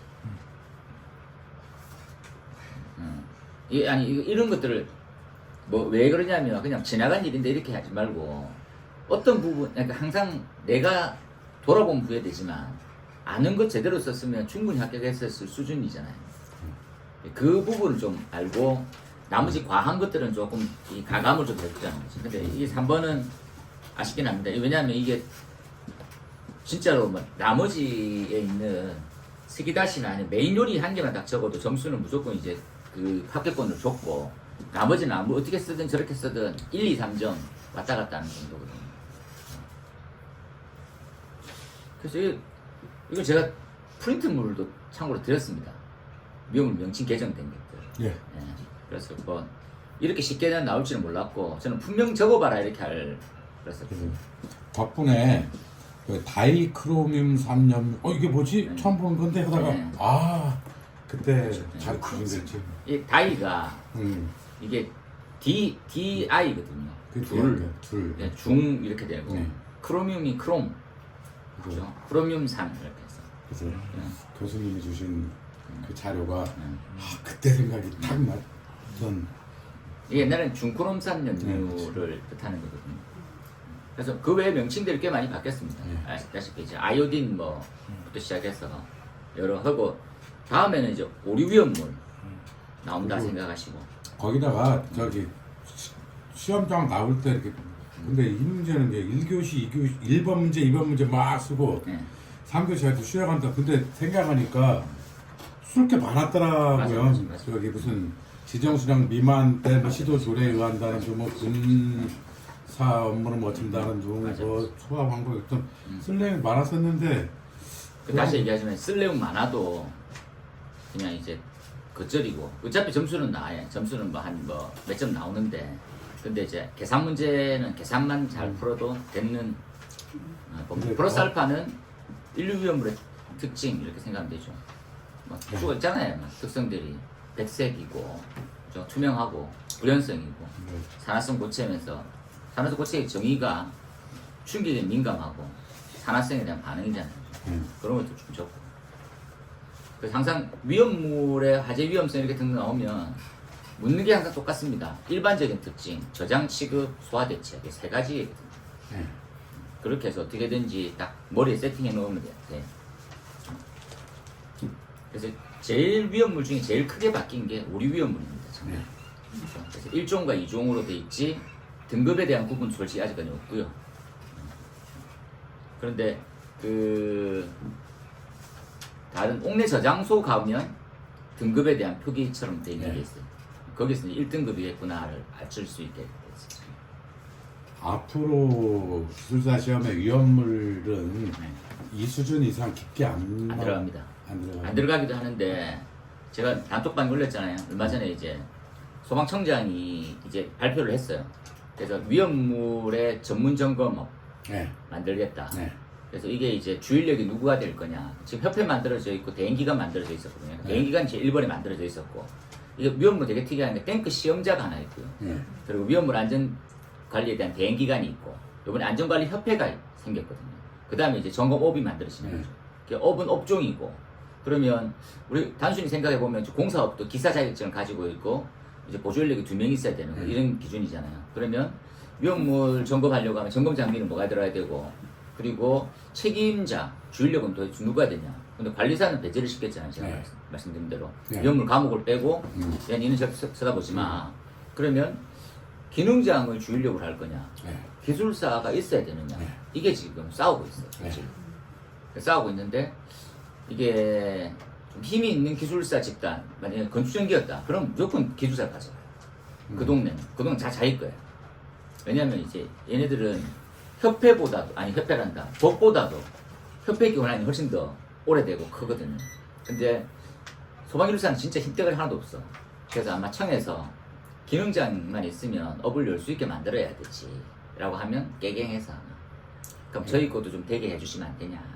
아니 이런 것들을 뭐 왜 그러냐면 그냥 지나간 일인데 이렇게 하지 말고 어떤 부분 그러니까 항상 내가 돌아보면 후회되지만 아는 것 제대로 썼으면 충분히 합격했었을 수준이잖아요. 그 부분을 좀 알고 나머지 과한 것들은 조금 이 가감을 좀 해주자는 거지. 근데 이 3번은 아쉽긴 합니다. 왜냐하면 이게 진짜로 뭐 나머지에 있는 스기다시나 아니면 메인 요리 한 개만 딱 적어도 점수는 무조건 이제 그 합격권을 줬고 나머지는 뭐 어떻게 쓰든 저렇게 쓰든 1, 2, 3점 왔다 갔다 하는 정도거든요. 그래서 이거 제가 프린트물도 참고로 드렸습니다. 위험물 명칭 개정된 것들. 예. 그래서 뭐 이렇게 쉽게 나올 줄은 몰랐고 저는 분명 적어봐라 이렇게 그래서 덕분에 그 다이크로뮴 3염 이게 뭐지? 처음 보는 건데 하다가 그때 잘 구분됐지. 이 다이가 이게 DI거든요. 둘. 네, 중 이렇게 되고 크로뮴이 크롬. 그렇죠? 크로뮴 3 이렇게 해서. 그래서 교수님이 주신 그 자료가 그때 생각이 탁 났던. 이게 옛날엔 중크롬산 연료를 뜻하는 거거든요. 그래서 그 외에 명칭들이 꽤 많이 바뀌었습니다. 아시다시피 이제 아이오딘 뭐부터 시작해서 여러 하고 다음에는 이제 오류 위험물 나온다 생각하시고 거기다가 저기 시험장 나올 때 이렇게 근데 이 문제는 이제 1교시, 2교시 1번 문제, 2번 문제 막 쓰고 3교시 할 때 쉬어간다. 근데 생각하니까 쓸 게 많았더라고요. 맞아. 저기 무슨 지정수량 미만 때 뭐 시도 조례에 의한다는 뭐 군사 업무를 멋진다는 둥 뭐 소화 방법 좀 쓸 내용이 많았었는데 다시 얘기하지만 쓸 내용 많아도 그냥 이제 겉절이고 어차피 점수는 나와요. 점수는 뭐 한 몇 점 나오는데 근데 이제 계산 문제는 계산만 잘 풀어도 되는 플러스 알파는 인류 위험물의 특징 이렇게 생각하면 되죠. 쭉 있잖아요. 특성들이 백색이고 좀 투명하고 불연성이고 산화성 고체면서 산화성 고체의 정의가 충격에 민감하고 산화성에 대한 반응이잖아요. 그런 것도 좀 적고 그래서 항상 위험물의 화재 위험성 이렇게 등등 나오면 묻는 게 항상 똑같습니다. 일반적인 특징, 저장, 취급, 소화 대책 이 세 가지거든요. 그렇게 해서 어떻게든지 딱 머리에 세팅해 놓으면 돼. 그래서 제일 위험물 중에 제일 크게 바뀐 게 우리 위험물입니다. 정말. 네. 그래서 1종과 2종으로 돼 있지 등급에 대한 구분 솔직히 아직까지 없고요. 그런데 그 다른 옥내 저장소 가면 등급에 대한 표기처럼 돼 있는 게 있어요. 거기서는 1등급이겠구나를 알줄 수 있게 됐어요. 앞으로 기술사 시험의 위험물은 이 수준 이상 깊게 안 들어갑니다. 안 들어가요. 안 들어가기도 하는데 제가 단톡방에 올렸잖아요. 얼마 전에 이제 소방청장이 이제 발표를 했어요. 그래서 위험물의 전문 점검업 네. 만들겠다. 네. 그래서 이게 이제 주인력이 누구가 될 거냐. 지금 협회 만들어져 있고 대행기관 만들어져 있었거든요. 네. 대행기관이 제 1번에 만들어져 있었고 이게 위험물 되게 특이한 게 탱크 시험자가 하나 있고요. 네. 그리고 위험물 안전 관리에 대한 대행기관이 있고 이번에 안전관리 협회가 생겼거든요. 그 다음에 이제 점검업이 만들어지는 네. 거죠. 그 업은 업종이고 그러면 우리 단순히 생각해 보면 공사업도 기사 자격증을 가지고 있고 이제 보조인력이 2명 있어야 되는 거 이런 기준이잖아요. 그러면 위험물 점검하려고 하면 점검 장비는 뭐가 들어야 되고 그리고 책임자 주인력은 도대체 누가 되냐. 근데 관리사는 배제를 시켰잖아요. 제가 네. 말씀드린 대로 네. 위험물 감옥을 빼고 야 니는 쳐다보지 마. 그러면 기능장을 주인력으로 할 거냐. 네. 기술사가 있어야 되느냐. 네. 이게 지금 싸우고 있어요. 네. 지금. 싸우고 있는데 이게 좀 힘이 있는 기술사 집단 만약에 건축전기였다 그럼 무조건 기술사를 가져가요. 그 동네는 그동안 다 자기 거예요. 왜냐하면 이제 얘네들은 협회보다도 아니 협회란다 법보다도 협회 기원한이 훨씬 더 오래되고 크거든요. 근데 소방기술사는 진짜 힘대가 하나도 없어. 그래서 아마 청에서 기능장만 있으면 업을 열 수 있게 만들어야 되지 라고 하면 깨갱해서 아마 그럼 저희 것도 좀 되게 해주시면 안 되냐.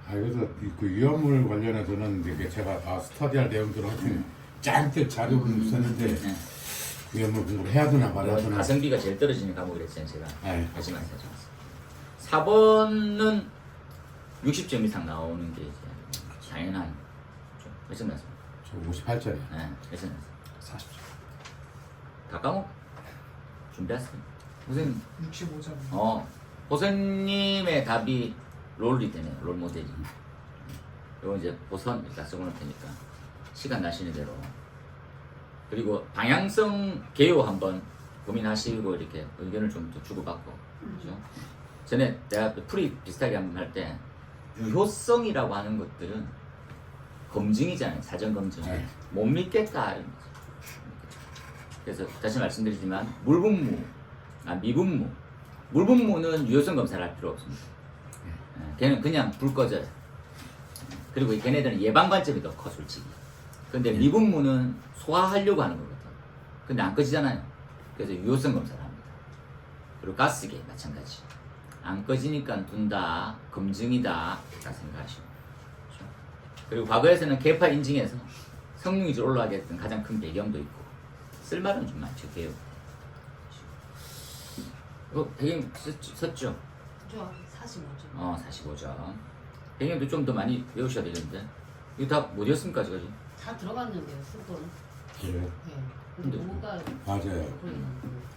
그래서 그 위험물 관련해서는 이게 제가 스터디할 내용들을 하여튼 짠뜩 자료를 썼는데 네. 위험물 공부를 해야 되나 말아야 되나. 가성비가 제일 떨어지는 과목이랬잖아요 제가. 네. 하지만 4번은 60점 이상 나오는 게 이제 당연한 몇 점 났습니다. 저 58점이요. 네, 몇 점 났습니다. 40점. 다 까먹 준비했어요. 무슨 65점. 보선님의 답이 롤이 되네요. 롤 모델이. 이거 이제 보선 일단 써놓을 테니까 시간 나시는 대로. 그리고 방향성 개요 한번 고민하시고 이렇게 의견을 좀 더 주고받고. 그렇죠? 전에 내가 풀이 비슷하게 한번 할 때 유효성이라고 하는 것들은 검증이잖아요. 사전 검증. 네. 못 믿겠다. 이런 거죠. 그래서 다시 말씀드리지만 물분무, 미분무. 물분무는 유효성 검사를 할 필요 없습니다. 걔는 그냥 불 꺼져요. 그리고 걔네들은 예방 관점이 더 커 솔직히. 근데 미분무는 소화하려고 하는 거거든. 근데 안 꺼지잖아요. 그래서 유효성 검사를 합니다. 그리고 가스계 마찬가지. 안 꺼지니까 둔다, 검증이다 다 생각하시고. 그렇죠? 그리고 과거에서는 개파 인증에서 성능 위주로 올라가게 했던 가장 큰 배경도 있고 쓸말은 좀 많죠. 개요. 배경 썼죠? 좋아. 45점. 45점. 배경도 좀 더 많이 외우셔야 되는데 이거 다 못 외웠습니까 아직까지? 다 들어갔는데요. 수도는. 그래요? 네. 근데 근데 뭐가 맞아요.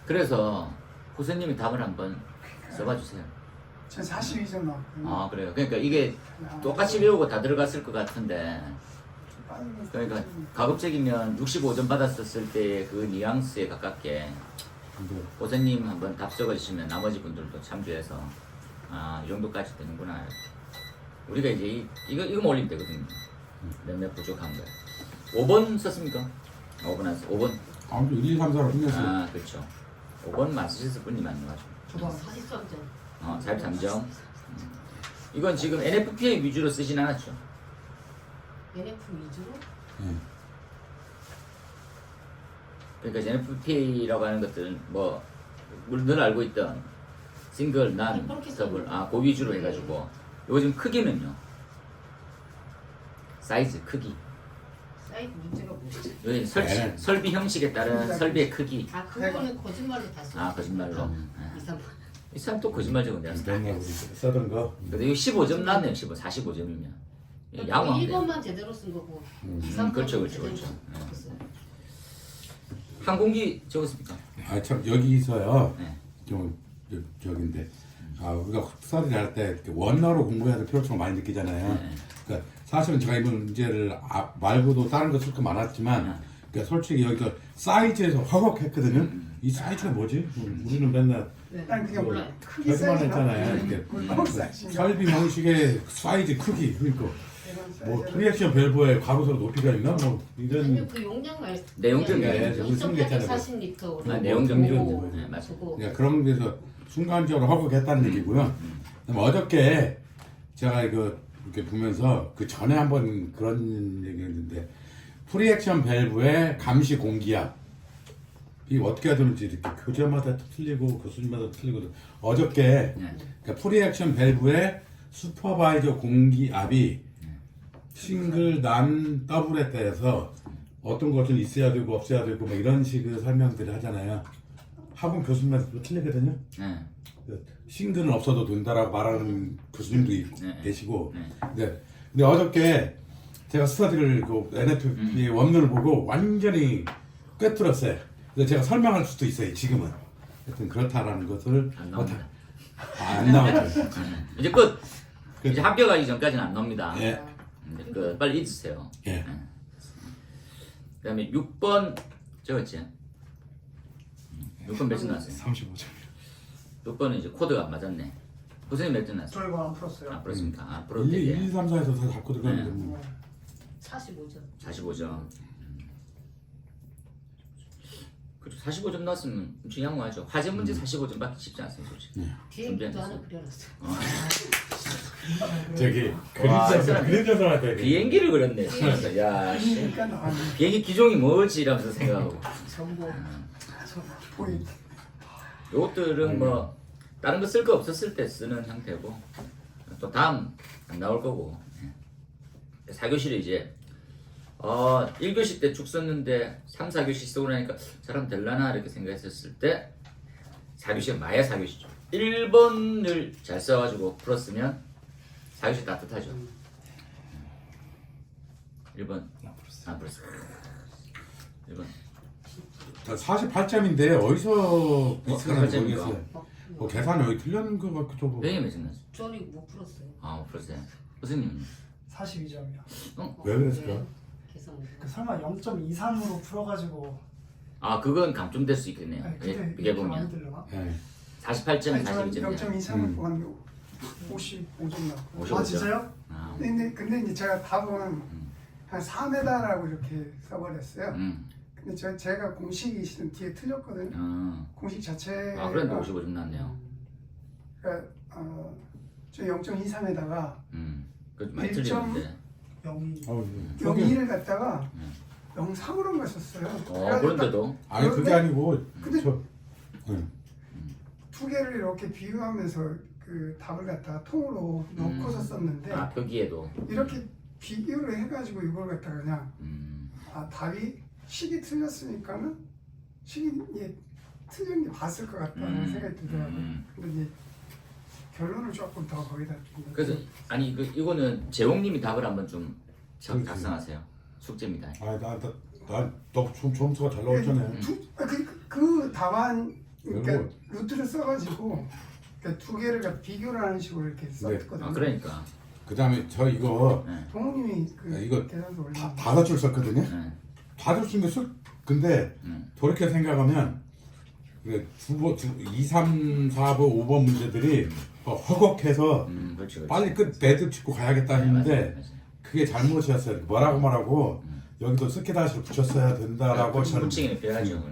그래서 후세님이 답을 한번 써봐 주세요. 전 42점 나왔고요. 그래요. 그러니까 이게 똑같이 외우고 다 들어갔을 것 같은데 그러니까 가급적이면 65점 받았었을 때 그 뉘앙스에 가깝게 근데 호세님 한번 답 적어주시면 나머지 분들도 참조해서 이 정도까지 되는구나 이렇게. 우리가 이제 이거만 올리면 되거든요. 몇몇 부족한 거. 5번 썼습니까? 5번 안 써. 5번. 아무튼 1, 2, 3, 4로 끝냈어요. 그렇죠. 5번만 쓰셨을 뿐이 맞는 거죠. 저도 43점. 43점. 이건 지금 NFPA 위주로 쓰진 않았죠. NF 위주로? 네. 그러니까 NFPA라고 하는 것들은 뭐 늘 알고 있던 싱글, 난, 그렇게 더블, 써요. 그 위주로 해가지고 이거 지금 크기는요. 사이즈, 크기. 사이트 문제가 뭐지? 여기 네. 설비 형식에 따른 설비의 크기. 그거는 거짓말로 다 써. 거짓말로. 이상. 이 사람 또 거짓말 적은 내가 맨날 우리 쓰던 거. 근데 이거 15점 나왔네요. 45점이면. 양호한데. 1번만 제대로 쓴 거고 2, 3번 그렇죠. 항공기 적었습니까? 참 여기서요. 네. 좀 저긴데 우리가 스터디를 할 때 원어로 공부해야 될 필요성을 많이 느끼잖아요. 네. 그러니까 사실은 제가 이번 문제를 말고도 다른 거 쓸 거 많았지만 그러니까 솔직히 여기서 사이즈에서 허걱했거든요. 이 사이즈가 뭐지? 우리는 맨날 난 그게 몰라요. 크기 별거만 사이즈나 했잖아요. 이렇게 골목 사이즈인가? 설비 형식의 사이즈 크기 그러니까 뭐 프리액션 밸브의 가로세로 높이가 있나 뭐 이런 아니요 그 용량 말 내용적인 게 우리 쓰는 게 있잖아요. 2.840리터로 아, 내용적인 네, 맞아요. 그러니까 그런 데서 순간적으로 허걱했다는 얘기고요. 그다음에 어저께 제가 이렇게 보면서 그 전에 한번 그런 얘기했는데 프리액션 밸브의 감시 공기압 이 어떻게 하든지 이렇게 교재마다 틀리고 교수님마다 틀리거든. 어저께 그러니까 프리액션 밸브의 슈퍼바이저 공기압이 싱글, 난, 더블에 대해서 어떤 것은 있어야 되고 없어야 되고 뭐 이런 식의 설명들을 하잖아요. 학원 교수님마다 또 틀리거든요. 네. 싱글은 없어도 된다라고 말하는 교수님도 있고, 네. 계시고. 네. 근데 어저께 제가 스터디를 그 NFP의 원문을 보고 완전히 꿰뚫었어요. 그래서 제가 설명할 수도 있어요. 지금은. 하여튼 그렇다라는 것을 안 나옵니다. 안 나왔죠. 이제 끝. 이제 합격하기 전까지는 안 나옵니다. 예. 이제 끝. 빨리 잊으세요. 예. 그다음에 6번 적었지? 6번 몇점 나왔어요? 35점. 6번은 이제 코드가 안 맞았네. 선생님 몇점 나왔어요? 저 이거 안 풀었어요. 안 풀었습니까? 앞으로 1, 되게 2, 3, 4에서 다 잡고 들어가는데 네. 뭐. 45점 45점. 그렇죠. 45점 나왔으면 엄청 양호하죠. 화제 문제 45점 받기 쉽지 않습니다, 솔직히. 비행기도 하나 그려놨어 저기 와, 이 사람 그림자들한테 비행기를 그렸네. 야, 씨. 그러니까 나 비행기 기종이 뭐지 이러면서 생각하고. 정보 포인트. 요것들은 뭐 다른 거 쓸 거 없었을 때 쓰는 형태고 또 다음 안 나올 거고. 4교시를 이제 1교시 때 쭉 썼는데 3, 4교시 쓰고 나니까 잘하면 될라나 이렇게 생각했었을 때 4교시가 마야 4교시죠. 1번을 잘 써가지고 풀었으면 4교시 따뜻하죠. 1번 안 풀었어. 1번 48점인데 어디서 비슷한지 48 점인가? 모르겠어요. 뭐 계산이 여기 틀렸는 것 같기도 하고. 왜 몇점 났어? 저는 못 풀었어요 아, 풀었어요. 선생님 42점이요. 왜 그랬을까? 네, 계산 그 설마 0.23으로 풀어가지고 아 그건 감점될 수 있겠네요. 아니, 예, 그때 이게 이렇게 많이 보면 들려나? 예. 48점, 아니 저는 42점이야. 0.23을 뽑았는데 55점 나왔고. 55 아 진짜요? 아, 근데 이제 제가 답은 한 4m라고 이렇게 써버렸어요. 근데 제가 공식이 실은 뒤에 틀렸거든요. 공식 자체가 아 그런데 55점 났네요. 그러니까 저 0.23에다가 그 많이 1점 틀리는데. 0.2 저기 0.2를 갖다가 0.3으로만 썼어요. 그런데도 아니 그게 아니고 근데 저 두 개를 이렇게 비교하면서 그 답을 갖다가 통으로 넣고서 썼는데 아 표기에도 이렇게 비교를 해가지고 이걸 갖다가 그냥 답이 식이 틀렸으니까는 식이 틀린 게 봤을 것 같다는 생각이 들더라고요. 근데 이제 결론을 조금 더 거기다 좀 그래서 아니 이거는 재홍님이 답을 한번 좀 그렇지. 작성하세요. 숙제입니다. 아나너 점수가 잘 나왔잖아요. 그 답안 그러니까 그리고- 루트를 써가지고 그러니까 두 개를 갖다 비교를 하는 식으로 이렇게 썼거든요. 아 그러니까. 그다음에 저 이거 동우님이 그 이거 계산서 올린 거. 다섯 줄 썼거든요. 네. 다섯 줄인데 근데 돌이켜 생각하면 2, 3, 4, 5번 문제들이 허걱해서 그렇지. 빨리 끝 매듭 짓고 가야겠다 했는데 맞아요. 그게 잘못이었어요. 뭐라고 말하고 여기도 스키다시를 붙였어야 된다라고 저는 붙이기는 필요하죠.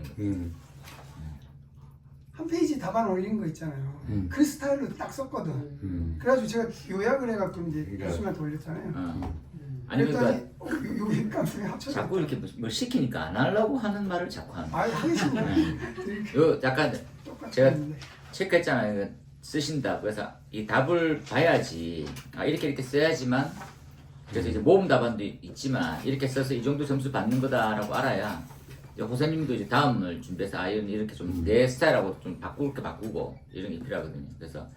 한 페이지 답안 올린 거 있잖아요. 그 스타일로 딱 썼거든. 그래가지고 제가 요약을 해갖고 이제 그러니까. 교수님한테 올렸잖아요. 아니 그랬더니 그러니까 요 객관성이 합쳐져. 자꾸 이렇게 뭘 시키니까 안 하려고 하는 말을 자꾸 하는 거예요. 하겠습니다. 요 약간 똑같이 제가 했는데. 체크했잖아요. 이거 쓰신다. 그래서 이 답을 봐야지. 아 이렇게 써야지만. 그래서 이제 모범 답안도 있지만 이렇게 써서 이 정도 점수 받는 거다라고 알아야 이제 호사님도 이제 다음을 준비해서 아 이렇게 좀 내 스타일하고 좀 바꾸고 이런 게 필요하거든요. 그래서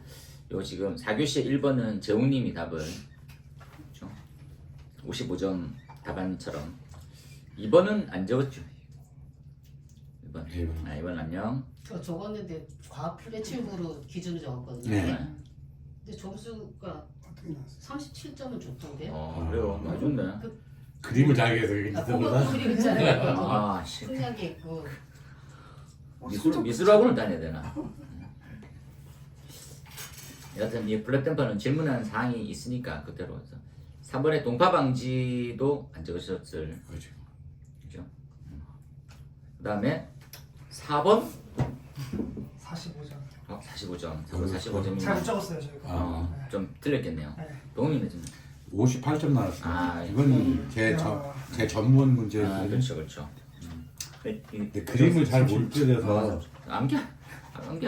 요 지금 4교시 1번은 재웅님이 답을 그렇죠? 55점 답안처럼 2번은 안 적었죠. 2번. 아, 2번 안녕. 저 적었는데 과학 플래치으로 기준을 적었거든요 네. 근데 점수가 어떻게 나왔어요? 37점은 좋던데요? 그래요. 많이 좋네. 그림을 잘 그려서 그게 아, 그거 있어보다. 그림 있잖아요. 아, 씨. 승리하게 있고. 미술학원을 다녀야 되나? 여하튼 이 블랙템퍼는 질문하는 사항이 있으니까 그대로 해서 3번에 동파 방지도 안 적으셨을 그렇죠. 그죠? 그 다음에 4번 45점. 45점 45점이면 잘못 적었어요 저희가. 네. 좀 틀렸겠네요. 네. 동민이 좀 58점 나왔어요. 아, 이건 제 전문 문제였거든요. 그렇죠 그렇죠. 근데 그림을 잘 못 그려서 암기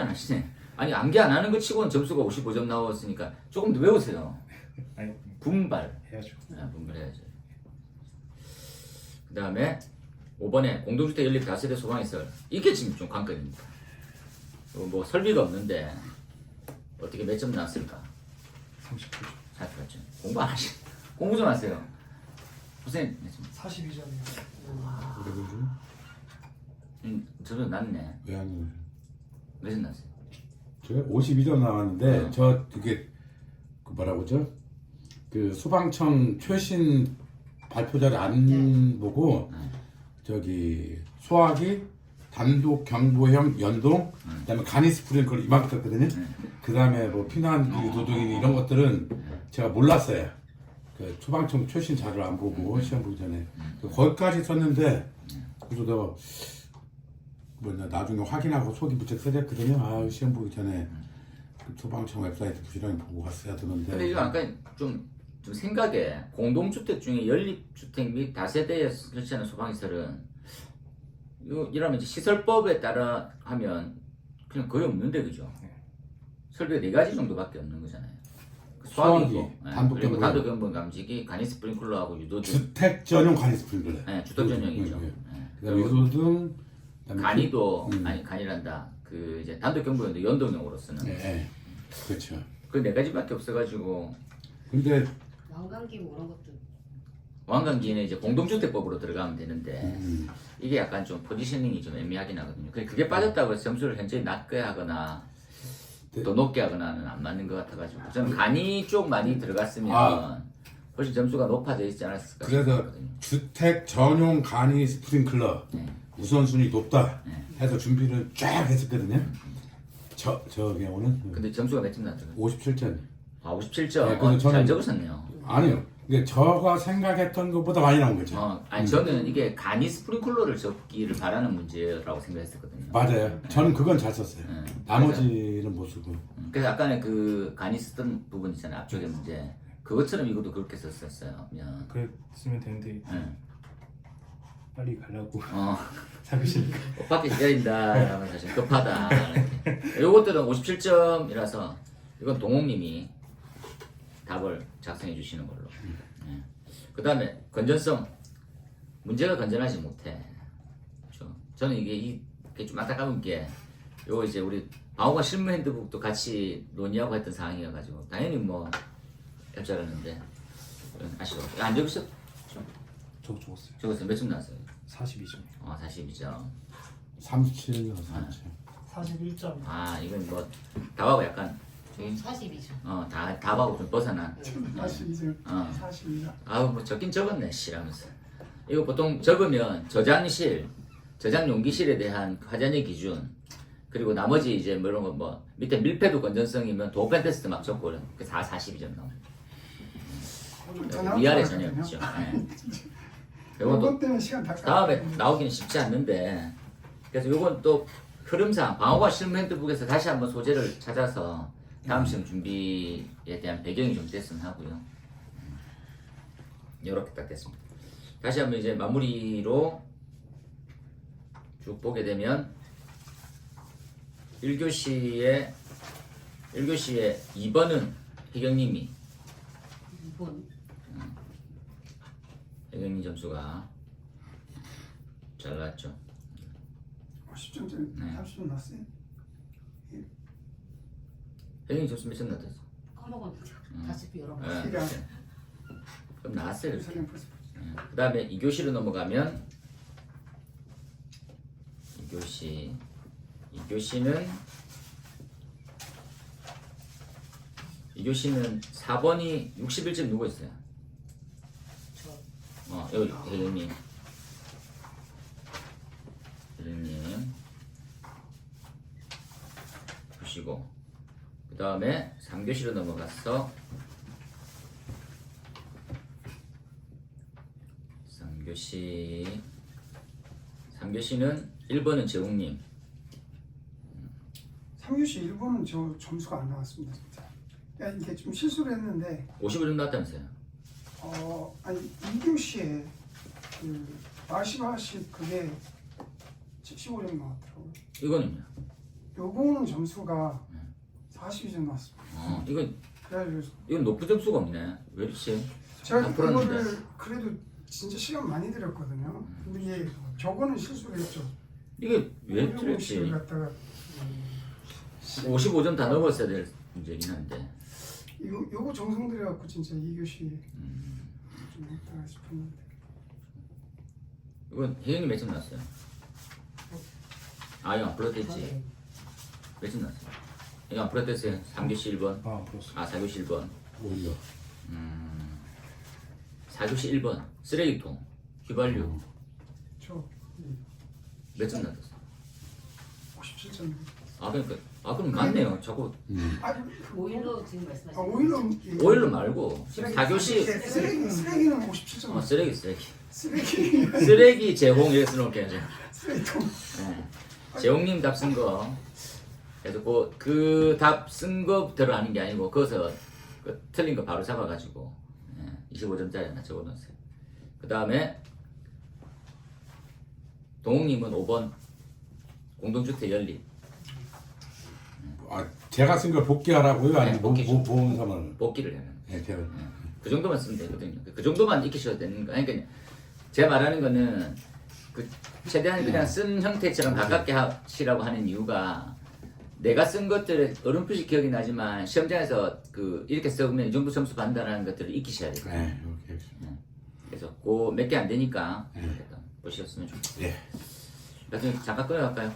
안 하시네. 아니 암기 안 하는 거 치고는 점수가 55점 나왔으니까 조금 더 외우세요. 아니 분발. 해야죠. 분발해야죠. 그 다음에 5번에 공동주택 연립 다세대 소방시설 이게 지금 좀 관건입니다. 이거 뭐 설비가 없는데 어떻게 몇 점 나왔을까? 39점. 살펴봤죠. 공부 안 하시. 공부 좀 하세요. 선생님 몇 점? 42점이요. 그래가지고 저도 났네. 왜안 몇점 났어요? 저 52점 나왔는데 저 되게 그 뭐라고 그러죠? 그 소방청 최신 발표자를 안 보고 저기 소화기 단독 경보형 연동 그다음에 간이 스프링클러 이만큼 떴거든요. 그다음에 뭐 피난 도둑이니 이런 것들은 제가 몰랐어요. 그 소방청 최신 자료를 안 보고 시험 보기 전에 거기까지 썼는데 그래서 너 뭐냐 나중에 확인하고 속이 무척 쓰렸거든요. 아 시험 보기 전에 그 소방청 웹사이트 부지런히 보고 왔어야 되는데. 근데 이거 아까 좀 생각에 공동주택 중에 연립주택 및 다세대에 설치하는 소방시설은 이러면 이제 시설법에 따라 하면 그냥 거의 없는데 그죠? 설비가 4가지 정도밖에 없는 거잖아요. 소화기, 그리고 단독 단독경보 감지기, 간이 스프링클러하고 유도등. 주택 전용 간이 스프링클러. 네, 주택 전용이죠. 네. 네. 그다음에 유도등. 간이도 아니 간이란다. 그 이제 단독경보인데 연동형으로 쓰는. 네, 그렇죠. 그 4가지밖에 없어가지고 근데 왕관기 뭐 그런 것도 왕관기는 이제 공동주택법으로 들어가면 되는데 이게 약간 좀 포지셔닝이 좀 애매하긴 하거든요. 그게 빠졌다고 해서 점수를 현저히 낮게 하거나 더 높게 하거나는 안 맞는 것 같아가지고 저는 간이 쪽 많이 들어갔으면 훨씬 점수가 높아져 있지 않았을까 그래서 싶거든요. 주택 전용 간이 스프링클러 우선순위 높다 해서 준비를 쫙 했었거든요. 저 경우는 근데 점수가 몇 점 나왔어요? 57점. 아 57점. 네, 근데 잘 저는- 적으셨네요. 아니요. 근데 저가 생각했던 것보다 많이 나온 거죠. 아니 저는 이게 간이 스프링클러를 적기를 바라는 문제라고 생각했었거든요. 맞아요. 저는 그건 잘 썼어요. 네. 나머지는 못 쓰고. 그래서 아까는 그 간이 쓰던 부분 있잖아요. 앞쪽에 문제. 그것처럼 이것도 그렇게 썼었어요. 그냥. 그랬으면 되는데 빨리 가려고 어. 잡으시니까. 밖에 기다린다 하면서 좀 급하다. 요것들은 57점이라서 이건 동홍님이 답을 작성해 주시는 걸로. 그 다음에 건전성. 문제가 건전하지 못해. 그렇죠? 저는 이게 좀 안타까운 게 요거 이제 우리 방호가 실무 핸드북도 같이 논의하고 했던 사항이어가지고 당연히 뭐 앱잘하는데 아쉬워. 안 적으셨? 저 적었어요. 적었어요. 몇 점 나왔어요? 42점. 42점. 37, 37. 41점. 아 이건 뭐 답하고 약간 42점. 답하고 좀 벗어난. 42점. 42점. 아우 뭐 적긴 적었네 씨라면서. 이거 보통 적으면 저장 용기실에 대한 화자의 기준 그리고 나머지 이제 뭐 이런 거 뭐 밑에 밀폐도 건전성이면 도어팬 테스트 막 적고 그 42점 나옵니다. 위아래 전혀 없죠. 이것 때문에 시간 다 다음에 나오기는 쉽지 않는데 그래서 이건 또 흐름상 방어과 실무 핸드북에서 다시 한번 소재를 찾아서 다음 시험 준비에 대한 배경이 좀 됐으면 하고요. 이렇게 딱 됐습니다. 다시 한번 이제 마무리로 쭉 보게 되면 1교시에 2번은 희경님이 2번. 희경님 점수가 잘 나왔죠. 10점짜리 30점 났어요. 희경님 점수 몇 점 나왔어? 까먹었는데 다시 열어봐. 네. 그럼 나왔어요. 설명 벌써. 그 다음에 2교시로 넘어가면 2교시는 2교시는 4번이 61점 누구 있어요? 여기 혜경님. 혜경님 보시고 그 다음에 3교시로 넘어가서 3교시는 1번은 재웅님. 3교시 1번은 저 점수가 안 나왔습니다 진짜. 야, 이게 좀 실수를 했는데 55점 나왔다면서요? 아니 2교시에 그 마시마시 그게 75점 나왔더라고요. 이거는요? 요거는 점수가 42점 나왔습니다. 이건 그래가지고 높은 점수가 없네. 왜 이렇지? 제가 다 풀었는데. 그거를 그래도 진짜 시간 많이 들였거든요. 근데 이게 저거는 실수를 했죠. 이게 왜 5교시를 틀렸지? 갖다가 55점 다 넘었어야 될 문제긴 한데. 요거 정성 들여갖고 진짜 2교시 좀 했다 싶었는데. 이건 혜영이 몇 점 나왔어요? 이거 안 풀었댔지? 몇 점 나왔어요? 이거 안 풀었댔어요? 3교시 1번? 그렇습니다. 4교시 1번. 오히려 4교시 1번. 쓰레기통. 휘발유. 저 몇 점 나왔어요? 57점. 그럼 맞네요. 자꾸 오일로 지금 말씀하시는 오일로 말고 지금 4교시 쓰레기는 57점. 쓰레기 쓰레기 쓰레기 제공 이렇게 써놓을게요. 쓰레기통. 네. 재홍님 답 쓴 거. 그래서 그 답 쓴 거대로 하는 게 아니고 거기서 그 틀린 거 바로 잡아가지고 25점짜리 하나 적어놨어요. 그 다음에 동욱님은 5번 공동주택 연립. 제가 쓴 걸 복귀하라고요? 아니면 복귀죠. 보험사만? 복귀를 하면. 제가 그 정도만 쓰면 되거든요. 그 정도만 익히셔도 되는 거. 그러니까 제가 말하는 거는 그 최대한 그냥 쓴 형태처럼 가깝게 하시라고 하는 이유가 내가 쓴 것들을 어렴풋이 기억이 나지만 시험장에서 이렇게 써보면 이 정도 점수 받는다는 것들을 익히셔야 돼요. 네, 이렇게 하겠습니다. 그래서 그 몇 개 안 되니까 보셨으면 좋겠어요. 예. 나중에 잠깐 끊어갈까요?